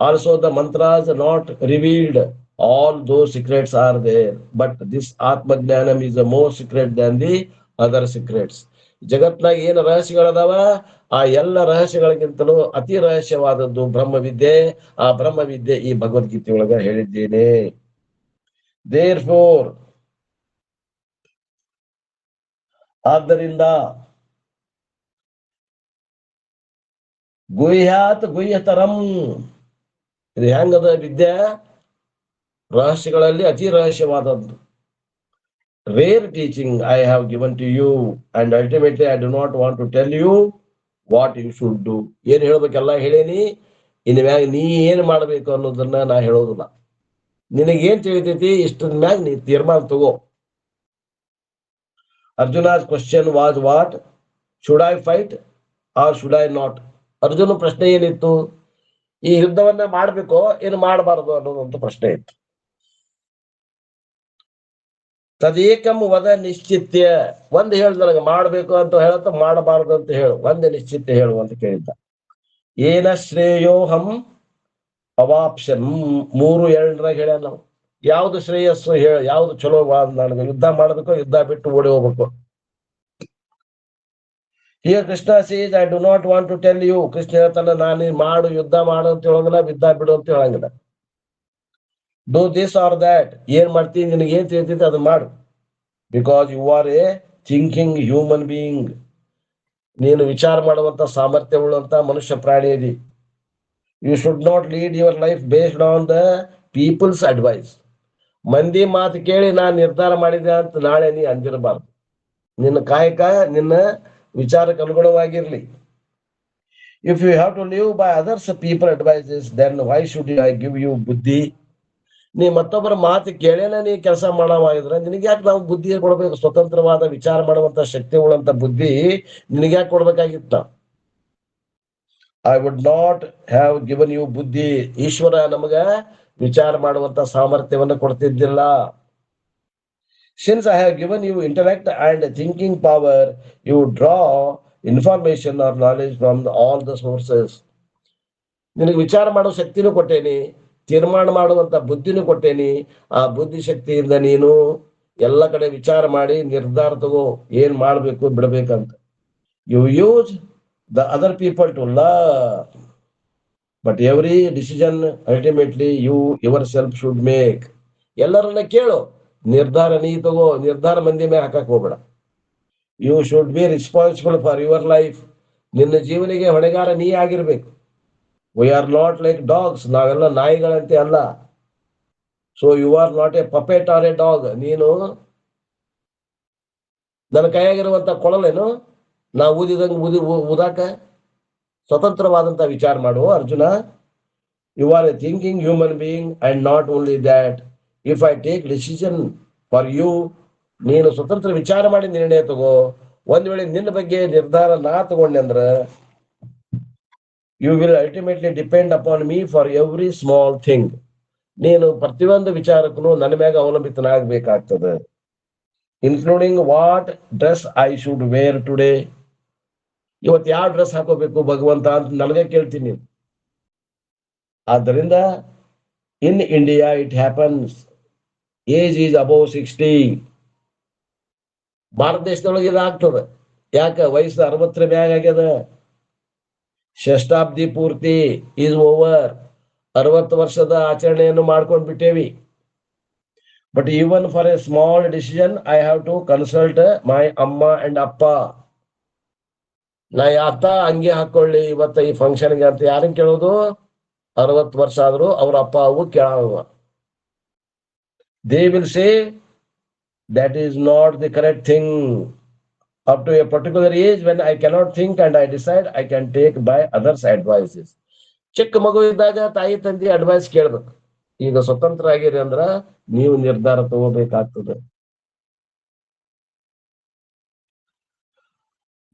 also the mantras not revealed. All those secrets are there, but this atmajnanam is the more secret than the other secrets. ಜಗತ್ನಾಗ ಏನು ರಹಸ್ಯಗಳದಾವ ಆ ಎಲ್ಲ ರಹಸ್ಯಗಳಿಗಿಂತಲೂ ಅತಿ ರಹಸ್ಯವಾದದ್ದು ಬ್ರಹ್ಮವಿದ್ಯೆ. ಆ ಬ್ರಹ್ಮವಿದ್ಯೆ ಈ ಭಗವದ್ಗೀತೆಯೊಳಗ ಹೇಳಿದ್ದೇನೆ. ದೇರ್ಫೋರ್, ಆದ್ದರಿಂದ ಗುಹ್ಯಾತ್ ಗುಹ್ಯತರಂ, ಇದು ಹೆಂಗದ ವಿದ್ಯೆ? ರಹಸ್ಯಗಳಲ್ಲಿ ಅತಿ ರಹಸ್ಯವಾದದ್ದು. Rare teaching I have given to you, and ultimately I do not want to tell you what you should do. ಏನ್ ಹೇಳ್ಬೇಕೆಲ್ಲ ಹೇಳೇನಿ, ಇನ್ ಮ್ಯಾಗ ನೀ ಏನ್ ಮಾಡ್ಬೇಕು ಅನ್ನೋದನ್ನ ನಾ ಹೇಳೋದಿಲ್ಲ. ನಿನಗೇನ್ ತಿಳಿತೈತಿ ಇಷ್ಟದ ಮ್ಯಾಗ ನೀ ತೀರ್ಮಾನ ತಗೋ. Arjuna's question was what? Should I fight or should I not? Arjuna ಪ್ರಶ್ನೆ ಏನಿತ್ತು? ಈ ಯುದ್ಧವನ್ನ ಮಾಡ್ಬೇಕೋ ಏನು ಮಾಡಬಾರದು ಅನ್ನೋದಂತ ಪ್ರಶ್ನೆ ಇತ್ತು. ತದೇಕಂ ವದ ನಿಶ್ಚಿತ್ಯ, ಒಂದ್ ಹೇಳು ನನಗೆ ಮಾಡ್ಬೇಕು ಅಂತ ಹೇಳತ್ತ, ಮಾಡಬಾರದು ಅಂತ ಹೇಳು, ಒಂದೇ ನಿಶ್ಚಿತ್ಯ ಹೇಳು ಅಂತ ಕೇಳಿದ್ದ. ಏನ ಶ್ರೇಯೋಹಂ ಅವಾಪ್ಷನ್, 3:2 ಹೇಳ್ಯಾನ ನಾವು. ಯಾವ್ದು ಶ್ರೇಯಸ್ಸು ಹೇಳ, ಯಾವ್ದು ಚಲೋ, ನನಗೆ ಯುದ್ಧ ಮಾಡ್ಬೇಕು, ಯುದ್ಧ ಬಿಟ್ಟು ಓಡಿ ಹೋಗ್ಬೇಕು. ಈಗ Krishna says I do not want to tell you. Krishna ಹೇಳ್ತಾನ ನಾನು ಮಾಡು, ಯುದ್ಧ ಮಾಡು ಅಂತ ಹೇಳಂಗಿಲ್ಲ, ಯುದ್ಧ ಬಿಡು ಅಂತ ಹೇಳಂಗಿಲ್ಲ. ಡೂ ದಿಸ್ ಆರ್ ದ್ಯಾಟ್, ಏನ್ ಮಾಡ್ತೀನಿ ನಿನಗೆ ಏನ್ ತಿಳಿತೈತಿ ಅದು ಮಾಡು. Because you are a thinking human being. ನೀನು ವಿಚಾರ ಮಾಡುವಂತ ಸಾಮರ್ಥ್ಯ ಉಳ್ಳಂತ ಮನುಷ್ಯ ಪ್ರಾಣಿ ಇದಿ. You should not lead your life based on the people's advice. ಮಂದಿ ಮಾತು ಕೇಳಿ ನಾನು ನಿರ್ಧಾರ ಮಾಡಿದೆ ಅಂತ ನಾಳೆ ನೀ ಅಂದಿರಬಾರ್ದು. ನಿನ್ನ ಕಾಯಕ ನಿನ್ನ ವಿಚಾರಕ್ಕೆ ಅನುಗುಣವಾಗಿರ್ಲಿ. If you have to live by others people advises, then why should I give you buddhi? ನೀ ಮತ್ತೊಬ್ಬರ ಮಾತು ಕೇಳೇನ ನೀ ಕೆಲಸ ಮಾಡವಾಗಿದ್ರೆ ನಿನಗೆ ಯಾಕೆ ನಾವು ಬುದ್ಧಿ ಕೊಡ್ಬೇಕು? ಸ್ವತಂತ್ರವಾದ ವಿಚಾರ ಮಾಡುವಂತ ಶಕ್ತಿ ಉಳ್ಳಂತ ಬುದ್ಧಿ ನಿನಗೆ ಯಾಕೆ ಕೊಡ್ಬೇಕಾಗಿತ್ತ? I would not have given you buddhi. ಈಶ್ವರ ನಮಗ ವಿಚಾರ ಮಾಡುವಂತ ಸಾಮರ್ಥ್ಯವನ್ನು ಕೊಡ್ತಿದ್ದಿಲ್ಲ. Since I have given you intellect and thinking power, you draw information or knowledge from all the sources. ನಿನಗೆ ವಿಚಾರ ಮಾಡೋ ಶಕ್ತಿನೂ ಕೊಟ್ಟೇನಿ, ತೀರ್ಮಾನ ಮಾಡುವಂತ ಬುದ್ಧಿನೂ ಕೊಟ್ಟೇನಿ. ಆ ಬುದ್ಧಿ ಶಕ್ತಿಯಿಂದ ನೀನು ಎಲ್ಲ ಕಡೆ ವಿಚಾರ ಮಾಡಿ ನಿರ್ಧಾರ ತಗೋ, ಏನ್ ಮಾಡ್ಬೇಕು ಬಿಡ್ಬೇಕಂತ. You use the other people to learn, but every decision ultimately you yourself should make. ಎಲ್ಲರನ್ನ ಕೇಳು, ನಿರ್ಧಾರ ನೀ ತಗೋ, ನಿರ್ಧಾರ ಮಂದಿ ಮೇಲೆ ಹಾಕಕ್ ಹೋಗ್ಬೇಡ. You should be responsible for your life. ನಿನ್ನ ಜೀವನಿಗೆ ಹೊಣೆಗಾರ ನೀ ಆಗಿರ್ಬೇಕು. We are not like dogs, ನಾವೆಲ್ಲ ನಾಯಿಗಳಂತೆ ಅಲ್ಲ. So you are not a puppet or a dog. ನೀನು ನನ್ನ ಕೈಯಾಗಿರುವಂತ ಕೊಳಲೇನು, ನಾ ಊದಿದಂಗೆ ಊದಾಕ ಸ್ವತಂತ್ರವಾದಂತ ವಿಚಾರ ಮಾಡುವ Arjuna. You are a thinking human being and not only that. If I take decision for you, ನೀನು ಸ್ವತಂತ್ರ ವಿಚಾರ ಮಾಡಿ ನಿರ್ಣಯ ತಗೋ. ಒಂದ್ ವೇಳೆ ನಿನ್ನ ಬಗ್ಗೆ ನಿರ್ಧಾರ ನಾ ತಗೊಂಡೆ ಅಂದ್ರ you will ultimately depend upon me for every small thing. ನೀನು ಪ್ರತಿಯೊಂದು ವಿಚಾರಕ್ಕೂ ನನ್ನ ಮ್ಯಾಗ ಅವಲಂಬಿತನಾಗಬೇಕಾಗ್ತದೆ. Including what dress I should wear today. ಇವತ್ತು ಯಾವ ಡ್ರೆಸ್ ಹಾಕೋಬೇಕು ಭಗವಂತ ಅಂತ ನನಗೆ ಕೇಳ್ತೀನಿ. ಆದ್ದರಿಂದ in India it happens age is above 60. Bharat ದೇಶದೊಳಗೆ ಇದಾಗ್ತದೆ. ಯಾಕ? ವಯಸ್ಸು 60 ಮ್ಯಾಗ ಆಗ್ಯದ. ಶತಾಬ್ದಿ ಪೂರ್ತಿ ಈಸ್ ಓವರ್. 60 ವರ್ಷದ ಆಚರಣೆಯನ್ನು ಮಾಡ್ಕೊಂಡ್ ಬಿಟ್ಟೇವಿ. But even for a small decision I have to consult my amma and ಅಪ್ಪ. ನಾ ಅತ್ತ ಅಂಗಿ ಹಾಕೊಳ್ಳಿ ಇವತ್ತ ಈ ಫಂಕ್ಷನ್ಗೆ ಅಂತ ಯಾರನ್ನ ಕೇಳೋದು? 60 ವರ್ಷ ಆದ್ರೂ ಅವ್ರ ಅಪ್ಪ ಅವು ಕೇಳವ. They will say that is not the correct thing. Up to a particular age when I cannot think and I decide, I can take by others advices. ಚಿಕ್ಕ ಮಗು ಇದ್ದಾಗ ತಾಯಿ ತಂದೆ ಅಡ್ವೈಸ್ ಕೇಳ್ಬೇಕು. ಈಗ ಸ್ವತಂತ್ರ ಆಗಿರಿ ಅಂದ್ರ ನೀವು ನಿರ್ಧಾರ ತಗೋಬೇಕಾಗ್ತದೆ.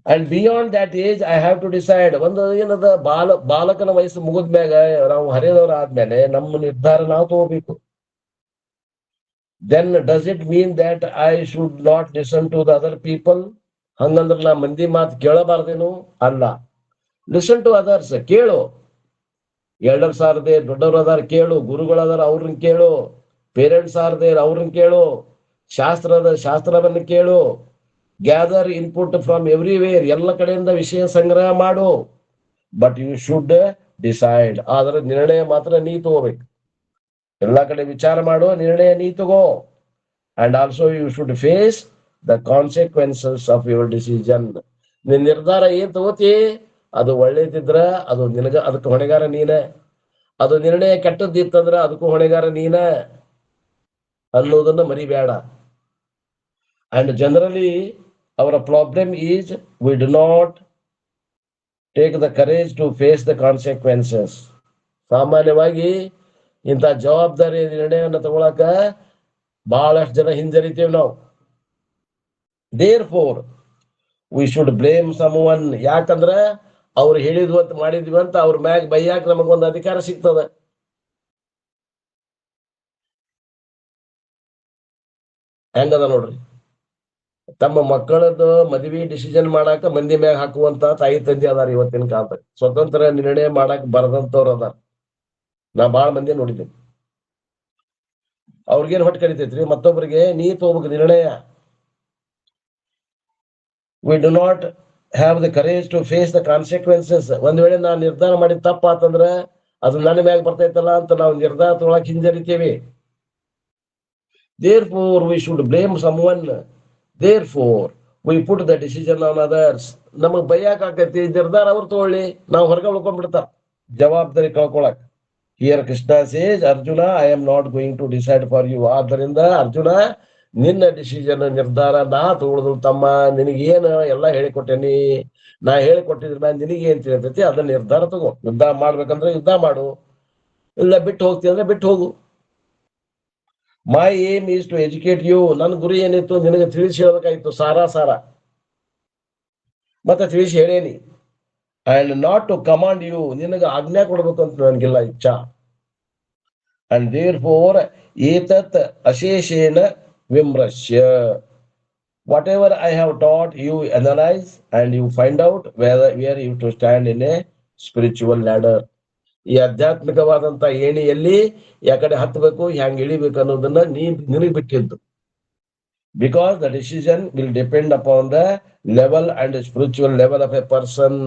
And beyond that age I have to decide. ಒಂದು ಏನದ ಬಾಲಕನ ವಯಸ್ಸು ಮುಗಿದ್ಮ್ಯಾಗ, ನಾವು ಹರಿಯದವ್ರ ಆದ್ಮೇಲೆ ನಮ್ಮ ನಿರ್ಧಾರ ನಾವು ತಗೋಬೇಕು. Then does it mean that I should not listen to the other people? ಹಂಗಂದ್ರ ನಾ ಮಂದಿ ಮಾತು ಕೇಳಬಾರ್ದೇನು? ಅಲ್ಲ. Listen to others. ಕೇಳು. ಎಲ್ಡರ್ಸ್ ಆರ್ದೆ ದೊಡ್ಡವ್ರು ಅದಾರ ಕೇಳು, ಗುರುಗಳು ಅದಾರ ಅವ್ರನ್ನ ಕೇಳು, ಪೇರೆಂಟ್ಸ್ ಆರ್ದೆ ಅವ್ರನ್ನ ಕೇಳು, ಶಾಸ್ತ್ರವನ್ನು ಕೇಳು. Gather input from everywhere. ಎಲ್ಲ ಕಡೆಯಿಂದ ವಿಷಯ ಸಂಗ್ರಹ ಮಾಡು. But you should decide. ಆದ್ರೆ ನಿರ್ಣಯ ಮಾತ್ರ ನೀ ತಗೋಬೇಕು. ಎಲ್ಲಾ ಕಡೆ ವಿಚಾರ ಮಾಡೋ, ನಿರ್ಣಯ ನೀ ತಗೋ. And also you should face the consequences of your decision. ನಿನ್ ನಿರ್ಧಾರ ಏನ್ ತಗೋತಿ, ಅದು ಒಳ್ಳೇದಿದ್ರ ಅದು ನಿನಗ, ಅದಕ್ಕೆ ಹೊಣೆಗಾರ ನೀನ. ಅದು ನಿರ್ಣಯ ಕೆಟ್ಟದ್ದಿತ್ತಂದ್ರ ಅದಕ್ಕೂ ಹೊಣೆಗಾರ ನೀನ ಅನ್ನೋದನ್ನ ಮರಿಬೇಡ. ಅಂಡ್ ಜನರಲಿ ಅವರ problem is we do not take the courage to face the consequences. ಸಾಮಾನ್ಯವಾಗಿ ಇಂಥ ಜವಾಬ್ದಾರಿ ನಿರ್ಣಯವನ್ನು ತಗೊಳಕ ಬಹಳಷ್ಟು ಜನ ಹಿಂಜರಿತೀವಿ ನಾವು. Therefore we should blame someone. ಯಾಕಂದ್ರ ಅವ್ರು ಹೇಳಿದ್ವು ಅಂತ ಮಾಡಿದ್ವಿ ಅಂತ ಅವ್ರ ಮ್ಯಾಗ ಬೈಯಾಕ ನಮಗೊಂದು ಅಧಿಕಾರ ಸಿಗ್ತದ. ಹೆಂಗದ ನೋಡ್ರಿ. ತಮ್ಮ ಮಕ್ಕಳದ್ದು ಮದುವೆ ಡಿಸಿಷನ್ ಮಾಡಾಕ ಮಂದಿ ಮ್ಯಾಗ ಹಾಕುವಂತ ತಾಯಿ ತಂದೆ ಅದಾರ ಇವತ್ತಿನ ಕಾಲದಾಗ. ಸ್ವತಂತ್ರ ನಿರ್ಣಯ ಮಾಡಾಕ ಬರದಂತವ್ರು ಅದಾರ. ನಾ ಬಾಳ ಮಂದಿ ನೋಡಿದ್ದೀನಿ. ಅವ್ರಿಗೇನ್ ಹೊಟ್ಟೆ ಕಡಿತೈತ್ರಿ, ಮತ್ತೊಬ್ಬರಿಗೆ ನೀ ತಗೋಬೇಕು ನಿರ್ಣಯ. We do not have the courage to face the consequences. ಒಂದ್ ವೇಳೆ ನಾ ನಿರ್ಧಾರ ಮಾಡಿದ ತಪ್ಪಾತಂದ್ರ ಅದು ನನ್ನ ಮ್ಯಾಗ ಬರ್ತೈತಲ್ಲ ಅಂತ ನಾವು ನಿರ್ಧಾರ ತಗೊಳಕ್ ಹಿಂಜರಿತೀವಿ. Therefore we should blame someone. Therefore we put the decision on others. ನಮಗ್ ಬೈಯಾಕ ಆಕೈತಿ, ನಿರ್ಧಾರ ಅವ್ರು ತಗೊಳ್ಳಿ, ನಾವು ಹೊರಗೆ ಉಳ್ಕೊಂಡ್ಬಿಡ್ತಾರ ಜವಾಬ್ದಾರಿ ಕಳ್ಕೊಳಕ್. Here Krishna says Arjuna I am not going to decide for you. ಆದ್ದರಿಂದ ಅರ್ಜುನ, ನಿನ್ನ ಡಿಸಿಷನ್ ನಿರ್ಧಾರ ನಾ ತಗೊಳುದು ತಮ್ಮ. ನಿನಗೇನು ಎಲ್ಲ ಹೇಳಿಕೊಟ್ಟೇನಿ. ನಾ ಹೇಳಿಕೊಟ್ಟಿದ್ರ ನಿನಗೇನ್ ತಿಳಿತೈತಿ ಅದನ್ನ ನಿರ್ಧಾರ ತಗೋ. ಯುದ್ಧ ಮಾಡ್ಬೇಕಂದ್ರೆ ಯುದ್ಧ ಮಾಡು, ಇಲ್ಲ ಬಿಟ್ಟು ಹೋಗ್ತಿ ಅಂದ್ರೆ ಬಿಟ್ಟು ಹೋಗು. My aim is to educate you. ನನ್ನ ಗುರಿ ಏನಿತ್ತು ನಿನಗೆ ತಿಳಿಸಿ ಹೇಳ್ಬೇಕಾಗಿತ್ತು, ಸಾರ ಮತ್ತೆ ತಿಳಿಸಿ ಹೇಳೇನಿ. And not to command you. ನಿನಗೆ ಆಜ್ಞಾ ಕೊಡ್ಬೇಕು ಅಂತ ನನಗಿಲ್ಲ ಇಚ್ಛಾ. ಅಂಡ್ ದೇರ್ಫೋರ್ ಏತತ್ ಅಶೇಷೇನ ವಿಮ್ರಶ್ಯ. Whatever I have taught you analyse and you find out where you to stand in a spiritual ladder. ಈ ಆಧ್ಯಾತ್ಮಿಕವಾದಂತ ಏಣಿಯಲ್ಲಿ ಯಾಕಡೆ ಹತ್ತಬೇಕು, ಹೆಂಗ್ ಇಳಿಬೇಕು ಅನ್ನೋದನ್ನ ನಿನಗೆ ಬಿಟ್ಟಿದ್ದು. Because the decision will depend upon the level and spiritual level of A person.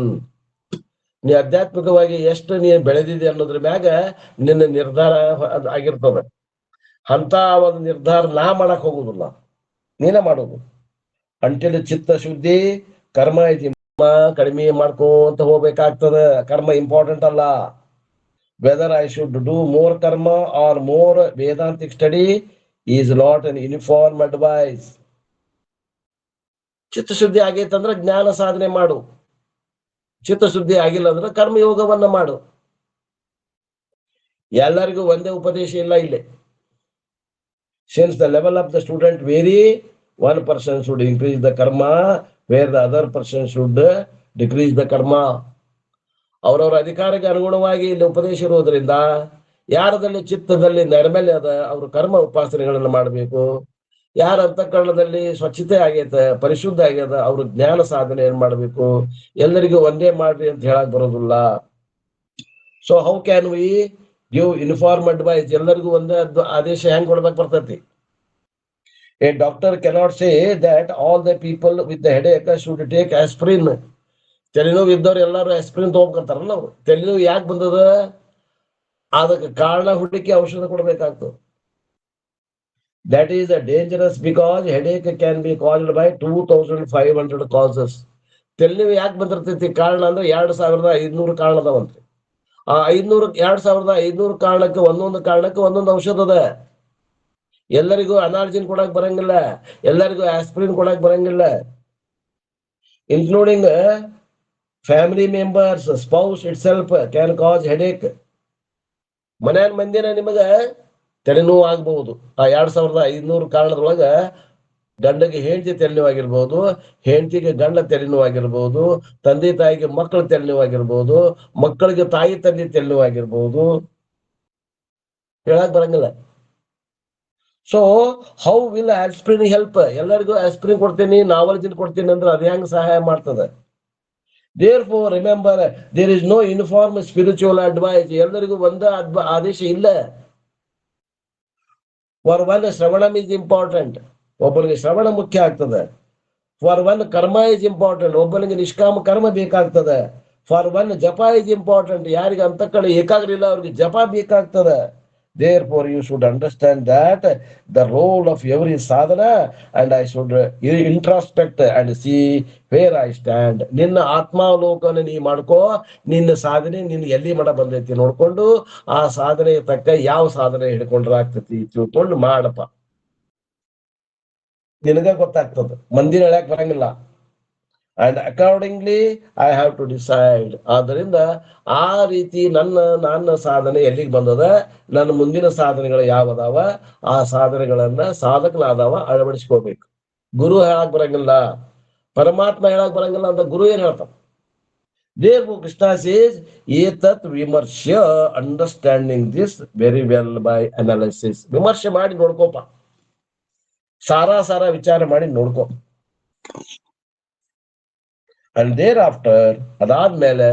ನೀ ಆಧ್ಯಾತ್ಮಿಕವಾಗಿ ಎಷ್ಟು ನೀ ಬೆಳೆದಿದೆ ಅನ್ನೋದ್ರ ಮ್ಯಾಗ ನಿನ್ನ ನಿರ್ಧಾರ ಆಗಿರ್ತದೆ. ಅಂತ ಒಂದು ನಿರ್ಧಾರ ನಾ ಮಾಡಕ್ ಹೋಗುದಿಲ್ಲ, ನೀನ ಮಾಡೋದು. ಅಂಟಿಲ್ ಚಿತ್ತ ಶುದ್ಧಿ ಕರ್ಮ ಐತಿ, ಕಡಿಮೆ ಮಾಡ್ಕೊಂತ ಹೋಗ್ಬೇಕಾಗ್ತದ. ಕರ್ಮ ಇಂಪಾರ್ಟೆಂಟ್ ಅಲ್ಲ. Whether I should do more karma or more Vedantic study is not an uniform advice. ಚಿತ್ತಶುದ್ಧಿ ಆಗೈತಂದ್ರೆ ಜ್ಞಾನ ಸಾಧನೆ ಮಾಡು. ಚಿತ್ತಶುದ್ಧಿ ಆಗಿಲ್ಲ ಅಂದ್ರೆ ಕರ್ಮಯೋಗವನ್ನ ಮಾಡು. ಎಲ್ಲರಿಗೂ ಒಂದೇ ಉಪದೇಶ ಇಲ್ಲ ಇಲ್ಲಿ. Since the level of the student vary, one person should increase the karma where the other person should decrease the karma. ಅವರವರ ಅಧಿಕಾರಕ್ಕೆ ಅನುಗುಣವಾಗಿ ಇಲ್ಲಿ ಉಪದೇಶ ಇರುವುದರಿಂದ ಯಾರದಲ್ಲಿ ಚಿತ್ತದಲ್ಲಿ ನೈರ್ಮಲ್ಯ ಅದ ಅವರು ಕರ್ಮ ಉಪಾಸನೆಗಳನ್ನು ಮಾಡಬೇಕು. ಯಾರ ಅಂತಃಕರಣದಲ್ಲಿ ಸ್ವಚ್ಛತೆ ಆಗೈತೆ, ಪರಿಶುದ್ಧ ಆಗ್ಯದ, ಅವ್ರು ಜ್ಞಾನ ಸಾಧನೆ ಏನ್ ಮಾಡ್ಬೇಕು. ಎಲ್ಲರಿಗೂ ಒಂದೇ ಮಾಡ್ರಿ ಅಂತ ಹೇಳಕ್ ಬರೋದಿಲ್ಲ. So how can we give uniform advice? ಎಲ್ಲರಿಗೂ ಒಂದೇ ಆದೇಶ ಹೆಂಗ್ ಕೊಡ್ಬೇಕು ಬರ್ತೈತಿ? A doctor cannot say that all the people with the headache should take aspirin. ತಲೆನೋವು ಇದ್ದವ್ರು ಎಲ್ಲಾರು ಆಸ್ಪ್ರಿನ್ ತಗೊಂಡ್ಕಂತಾರಲ್ಲ. ಅವ್ರು ತಲೆನೋವು ಯಾಕೆ ಬಂದದ, ಅದಕ್ಕೆ ಕಾರಣ ಹುಡುಕಿ ಔಷಧ ಕೊಡ್ಬೇಕಾಗ್ತದೆ. That is a dangerous because headache can be caused by 2500 causes. ತಲೆನೋವು ಯಾಕೆ ಬಂದಿರ್ತೈತಿ ಕಾರಣ ಅಂದ್ರೆ 2500 ಕಾರಣ ಅದಾವಂತ್ರಿ. ಆ 2500 ಕಾರಣಕ್ಕೆ ಒಂದೊಂದು ಔಷಧ ಅದ. ಎಲ್ಲರಿಗೂ ಅನಾರ್ಜಿನ್ ಕೊಡಕ್ ಬರಂಗಿಲ್ಲ, ಎಲ್ಲರಿಗೂ ಆಸ್ಪಿರಿನ್ ಕೊಡಕ್ ಬರಂಗಿಲ್ಲ. Including family members, spouse itself can cause headache. ಮನ್ಯಾನ ಮಂದಿನ ನಿಮಗ ತಲೆನೋವು ಆಗ್ಬಹುದು. ಆ 2500 ಕಾರಣದೊಳಗ ಗಂಡಗೆ ಹೆಂಡತಿ ತಲೆನೋವಾಗಿರ್ಬೋದು, ಹೆಂಡತಿಗೆ ಗಂಡ ತಲೆನೋವಾಗಿರ್ಬೋದು, ತಂದೆ ತಾಯಿಗೆ ಮಕ್ಕಳ ತಲೆನೋವಾಗಿರ್ಬೋದು, ಮಕ್ಕಳಿಗೆ ತಾಯಿ ತಂದೆ ತಲೆನೋವಾಗಿರ್ಬೋದು, ಹೇಳಕ್ ಬರಂಗಿಲ್ಲ. So how will aspirin help? ಎಲ್ಲರಿಗೂ ಆಸ್ಪಿರಿನ್ ಕೊಡ್ತೀನಿ, ನಾವಲ್ಜಿನ್ ಕೊಡ್ತೀನಿ ಅಂದ್ರೆ ಅದು ಹೆಂಗ್ ಸಹಾಯ ಮಾಡ್ತದೆ? Therefore, remember, there is no uniform spiritual advice. ಎಲ್ಲರಿಗೂ ಒಂದೇ ಆದೇಶ ಇಲ್ಲ. ಫಾರ್ ಒನ್ ಶ್ರವಣಂ ಇಸ್ ಇಂಪಾರ್ಟೆಂಟ್, ಒಬ್ಬನಿಗೆ ಶ್ರವಣ ಮುಖ್ಯ ಆಗ್ತದೆ. ಫಾರ್ ಒನ್ ಕರ್ಮ ಇಸ್ ಇಂಪಾರ್ಟೆಂಟ್, ಒಬ್ಬನಿಗೆ ನಿಷ್ಕಾಮ ಕರ್ಮ ಬೇಕಾಗ್ತದೆ. ಫಾರ್ ಒನ್ ಜಪ ಇಸ್ ಇಂಪಾರ್ಟೆಂಟ್, ಯಾರಿಗೆ ಅಂತಕ್ಕಳ ಏಕಾಗ್ರ ಇಲ್ಲ ಅವ್ರಿಗೆ ಜಪ ಬೇಕಾಗ್ತದೆ. Therefore, you should understand that the role of every sadhana, and I should introspect and see where I stand. ನಿನ್ನ ಆತ್ಮಾವಲೋಕನ ನೀ ಮಾಡ್ಕೋ, ನಿನ್ನ ಸಾಧನೆ ನಿನ್ ಎಲ್ಲಿ ಮಡ ಬಂದೈತಿ ನೋಡ್ಕೊಂಡು ಆ ಸಾಧನೆ ತಕ್ಕ ಯಾವ ಸಾಧನೆ ಹಿಡ್ಕೊಂಡ್ರೆ ಆಗ್ತತಿ ತಿಳ್ಕೊಂಡು ಮಾಡಪ್ಪ. ನಿನಗ ಗೊತ್ತಾಗ್ತದ, ಮಂದಿನ ಹೇಳಕ್ ಬರಂಗಿಲ್ಲ. And accordingly I have to decide. ಆದ್ದರಿಂದ ಆ ರೀತಿ ನನ್ನ ಸಾಧನೆ ಎಲ್ಲಿಗೆ ಬಂದದ, ನನ್ನ ಮುಂದಿನ ಸಾಧನೆಗಳು ಯಾವದಾವ, ಆ ಸಾಧನೆಗಳನ್ನ ಸಾಧಕನಾದವ ಅಳವಡಿಸ್ಕೋಬೇಕು. ಗುರು ಹೇಳಕ್ ಬರಂಗಿಲ್ಲ, ಪರಮಾತ್ಮ ಹೇಳಕ್ ಬರಂಗಿಲ್ಲ ಅಂತ ಗುರು ಏನ್ ಹೇಳ್ತಾನ? Therefore, Krishna says, "Etat vimarsha," understanding this very well by analysis. ವಿಮರ್ಶೆ ಮಾಡಿ ನೋಡ್ಕೋಪ, ಸಾರ ವಿಚಾರ ಮಾಡಿ ನೋಡ್ಕೋ. ಅಂಡ್ ದೇರ್ ಆಫ್ಟರ್, ಅದಾದ್ಮೇಲೆ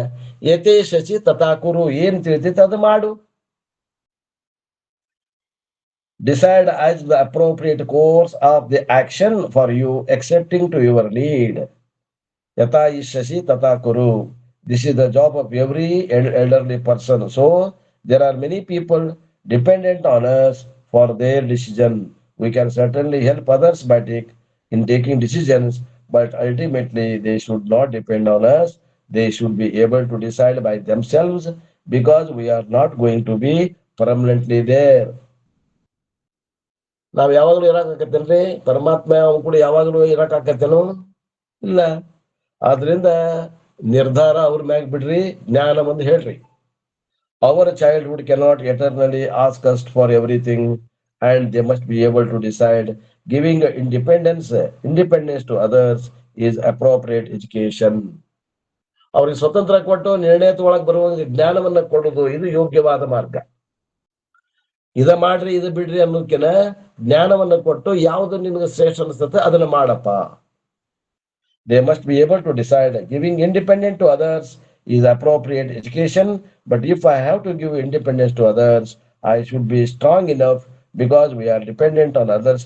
ಯಥೇ ಶಚಿ ತಥಾಕುರು, ಏನ್ ತಿಳಿತೈತೆ ಅದು ಮಾಡು. Decide as the appropriate course of the action for you, accepting to your need. Yatha ishasi tatha kuru. This is the job of every elderly person. So there are many people dependent on us for their decision. We can certainly help others by taking decisions, but ultimately they should not depend on us. They should be able to decide by themselves, because we are not going to be permanently there. ನಾವ್ ಯಾವಾಗ್ಲೂ ಇರಕಾಕತ್ತೇನ್ರಿ? ಪರಮಾತ್ಮ ಅವನ್ ಕೂಡ ಯಾವಾಗ್ಲೂ ಇರಕಾಕತ್ತೇನು? ಇಲ್ಲ. ಆದ್ರಿಂದ ನಿರ್ಧಾರ ಅವ್ರ ಮ್ಯಾಗ ಬಿಡ್ರಿ, ಜ್ಞಾನ ಬಂದು ಹೇಳ್ರಿ. Our childhood cannot eternally ask us for everything, and they must be able to decide. Giving independence to others is appropriate education. ಅವ್ರಿಗೆ ಸ್ವತಂತ್ರ ಕೊಟ್ಟು ನಿರ್ಣಯ ತಗೊಳಕ್ ಬರುವಂಗೆ ಜ್ಞಾನವನ್ನ ಕೊಡೋದು, ಇದು ಯೋಗ್ಯವಾದ ಮಾರ್ಗ. ಇದ ಮಾಡ್ರಿ ಇದು ಬಿಡ್ರಿ ಅನ್ನೋದಕ್ಕಿನ ಜ್ಞಾನವನ್ನ ಕೊಟ್ಟು ಯಾವ್ದು ನಿಮ್ಗೆ ಶ್ರೇಷ್ಠ ಅನಿಸ್ತತೆ ಅದನ್ನ ಮಾಡಪ್ಪ. They must be able to decide. Giving independence to others is appropriate education, but if I have to give independence to others, I should be strong enough, because we are dependent on others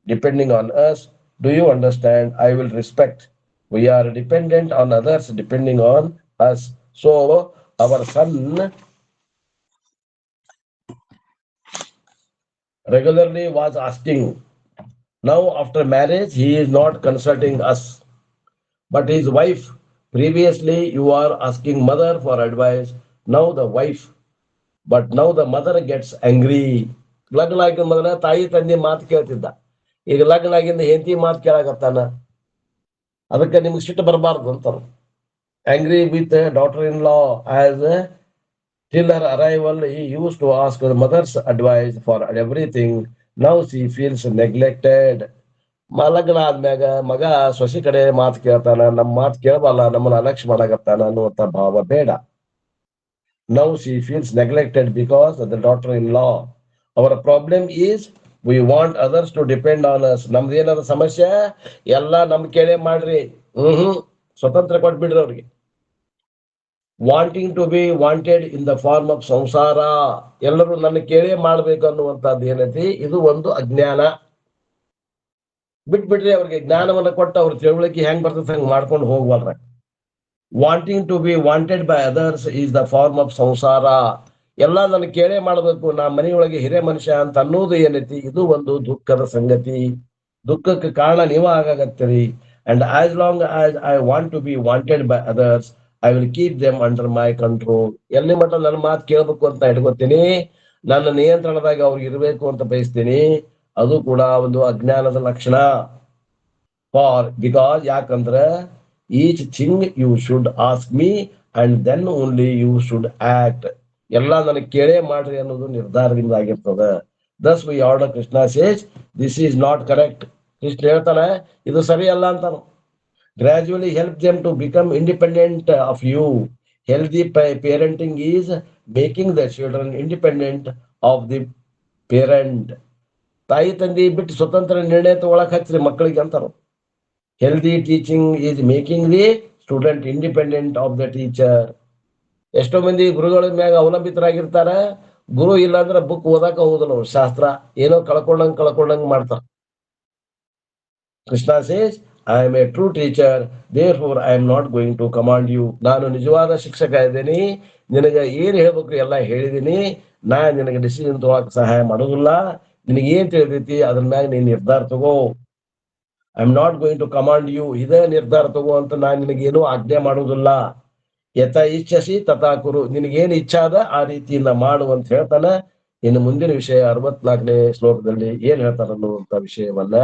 depending on us. Do you understand? I will respect. We are dependent on others depending on us. So our son regularly was asking. Now after marriage he is not consulting us, but his wife. Previously you are asking mother for advice, now the wife, but now the mother gets angry. ಲಗ್ನ ಆಗಿದ ಮೊದಲ ತಾಯಿ ತಂದೆ ಮಾತು ಕೇಳ್ತಿದ್ದ, ಈಗ ಲಗ್ನ ಆಗಿಂದ ಹೆಂಡತಿ ಮಾತು ಕೇಳಾಕತ್ತಾನ. ಅದಕ್ಕೆ ನಿಮ್ಗೆ ಸಿಟ್ಟು ಬರಬಾರ್ದು ಅಂತಾರ. Angry with daughter-in-law, as till her arrival he used to ask her mother's advice for everything. Now she feels neglected. ಲಗ್ನ ಆದ್ಮ್ಯಾಗ ಮಗ ಸೊಸಿ ಕಡೆ ಮಾತು ಕೇಳ್ತಾನ, ನಮ್ಮ ಮಾತು ಕೇಳಬಲ್ಲ, ನಮ್ಮನ್ನ ಅಲಕ್ಷ್ಯ ಮಾಡಾಕತ್ತಾನ ಅನ್ನುವಂತ ಭಾವ ಬೇಡ. Now she feels neglected because of the daughter-in-law. Our problem is we want others to depend on us. ನಮ್ದು ಏನಾದ್ರು ಸಮಸ್ಯೆ ಎಲ್ಲ ನಮ್ ಕೇಳೇ ಮಾಡ್ರಿ. ಸ್ವತಂತ್ರ ಕೊಟ್ಬಿಡ್ರಿ ಅವ್ರಿಗೆ. Wanting to be wanted in the form of samsara. ಎಲ್ಲರೂ ನನ್ನ ಕೇಳೇ ಮಾಡ್ಬೇಕು ಅನ್ನುವಂಥದ್ದು ಏನೈತಿ, ಇದು ಒಂದು ಅಜ್ಞಾನ. ಬಿಟ್ಬಿಡ್ರಿ ಅವ್ರಿಗೆ. ಜ್ಞಾನವನ್ನ ಕೊಟ್ಟು ಅವ್ರ ತಿಳುವಳಿಕೆ ಹೆಂಗ್ ಬರ್ತದೆ ಹಂಗ್ ಮಾಡ್ಕೊಂಡು ಹೋಗ್ವಲ್ರ. Wanting to be wanted by others is the form of samsara. ಎಲ್ಲ ನನ್ನ ಕೇಳೇ ಮಾಡ್ಬೇಕು, ನಾ ಮನೆಯೊಳಗೆ ಹಿರೇ ಮನುಷ್ಯ ಅಂತ ಅನ್ನೋದು ಏನೈತಿ, ಇದು ಒಂದು ದುಃಖದ ಸಂಗತಿ. ದುಃಖಕ್ಕೆ ಕಾರಣ ನೀವ ಆಗಾಗತ್ತೀರಿ. And as long as I want to be wanted by others I will keep them under my control. ಎಲ್ಲಿ ಮಟ್ಟ ನನ್ನ ಮಾತು ಕೇಳ್ಬೇಕು ಅಂತ ಇಟ್ಕೋತೀನಿ, ನನ್ನ ನಿಯಂತ್ರಣದಾಗ ಅವ್ರಿಗೆ ಇರಬೇಕು ಅಂತ ಬಯಸ್ತೀನಿ, ಅದು ಕೂಡ ಒಂದು ಅಜ್ಞಾನದ ಲಕ್ಷಣ. ಬಿಕಾಸ್ ಯಾಕಂದ್ರೆ each thing you should ask me and then only you should act. ಎಲ್ಲ ನನಗೆ ಕೇಳೇ ಮಾಡ್ರಿ ಅನ್ನೋದು ನಿರ್ಧಾರದಿಂದ ಆಗಿರ್ತದ. Thus we order Krishna says this is not correct. Krishna ಹೇಳ್ತಾನೆ ಇದು ಸರಿ ಅಲ್ಲ ಅಂತಾನು. Gradually help them to become independent of you. Healthy parenting is making the children independent of the parent. ತಾಯಿ ತಂದೆ ಬಿಟ್ಟು ಸ್ವತಂತ್ರ ನಿರ್ಣಯ ತಗೊಳಕ್ ಹಚ್ಚ್ರಿ ಮಕ್ಕಳಿಗೆ ಅಂತಾರ. Healthy teaching is making the student independent of the teacher. ಎಷ್ಟೋ ಮಂದಿ ಗುರುಗಳ ಮ್ಯಾಗ ಅವಲಂಬಿತರಾಗಿರ್ತಾರ. ಗುರು ಇಲ್ಲಾಂದ್ರೆ ಬುಕ್ ಓದಾಕ ಹೋಗುದಿಲ್ಲ ಅವ್ರು. ಶಾಸ್ತ್ರ ಏನೋ ಕಳ್ಕೊಂಡಂಗ್ ಮಾಡ್ತಾರ. Krishna says I am a true teacher, therefore I am not going to command you. ನಾನು ನಿಜವಾದ ಶಿಕ್ಷಕ ಇದ್ದೀನಿ, ನಿನಗೆ ಏನ್ ಹೇಳ್ಬೇಕು ಎಲ್ಲ ಹೇಳಿದೀನಿ, ನಾ ನಿನಗೆ ಡಿಸಿಷನ್ ತಗೊಳಕ್ ಸಹಾಯ ಮಾಡೋದಿಲ್ಲ. ನಿನಗೆ ಏನ್ ತಿಳಿದೈತಿ ಅದ್ರ ಮ್ಯಾಗ ನೀನ್ ನಿರ್ಧಾರ ತಗೋ. I am not going to command you. ಇದೇ ನಿರ್ಧಾರ ತಗೋ ಅಂತ ನಾನ್ ನಿನಗೇನು ಆಜ್ಞೆ ಮಾಡುವುದಿಲ್ಲ. ಯಥ ಇಚ್ಛಸಿ ತಥಾ ಕುರು. ನಿನಗೇನು ಇಚ್ಛಾ ಅದ ಆ ರೀತಿಯಿಂದ ಮಾಡು ಅಂತ ಹೇಳ್ತಾನ. ಇನ್ನು ಮುಂದಿನ ವಿಷಯ 64ನೇ ಶ್ಲೋಕದಲ್ಲಿ ಏನ್ ಹೇಳ್ತಾರ ಅನ್ನುವಂತ ವಿಷಯವನ್ನ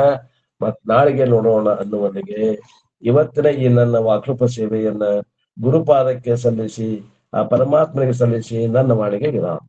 ಮತ್ ನಾಳೆಗೆ ನೋಡೋಣ ಅನ್ನುವಲ್ಲಿಗೆ ಇವತ್ತಿನ ಈ ನನ್ನ ವಾಕೃಪ ಸೇವೆಯನ್ನ ಗುರುಪಾದಕ್ಕೆ ಸಲ್ಲಿಸಿ, ಆ ಪರಮಾತ್ಮನಿಗೆ ಸಲ್ಲಿಸಿ ನನ್ನ ವಾಣಿಗೆ ವಿರಾಮ.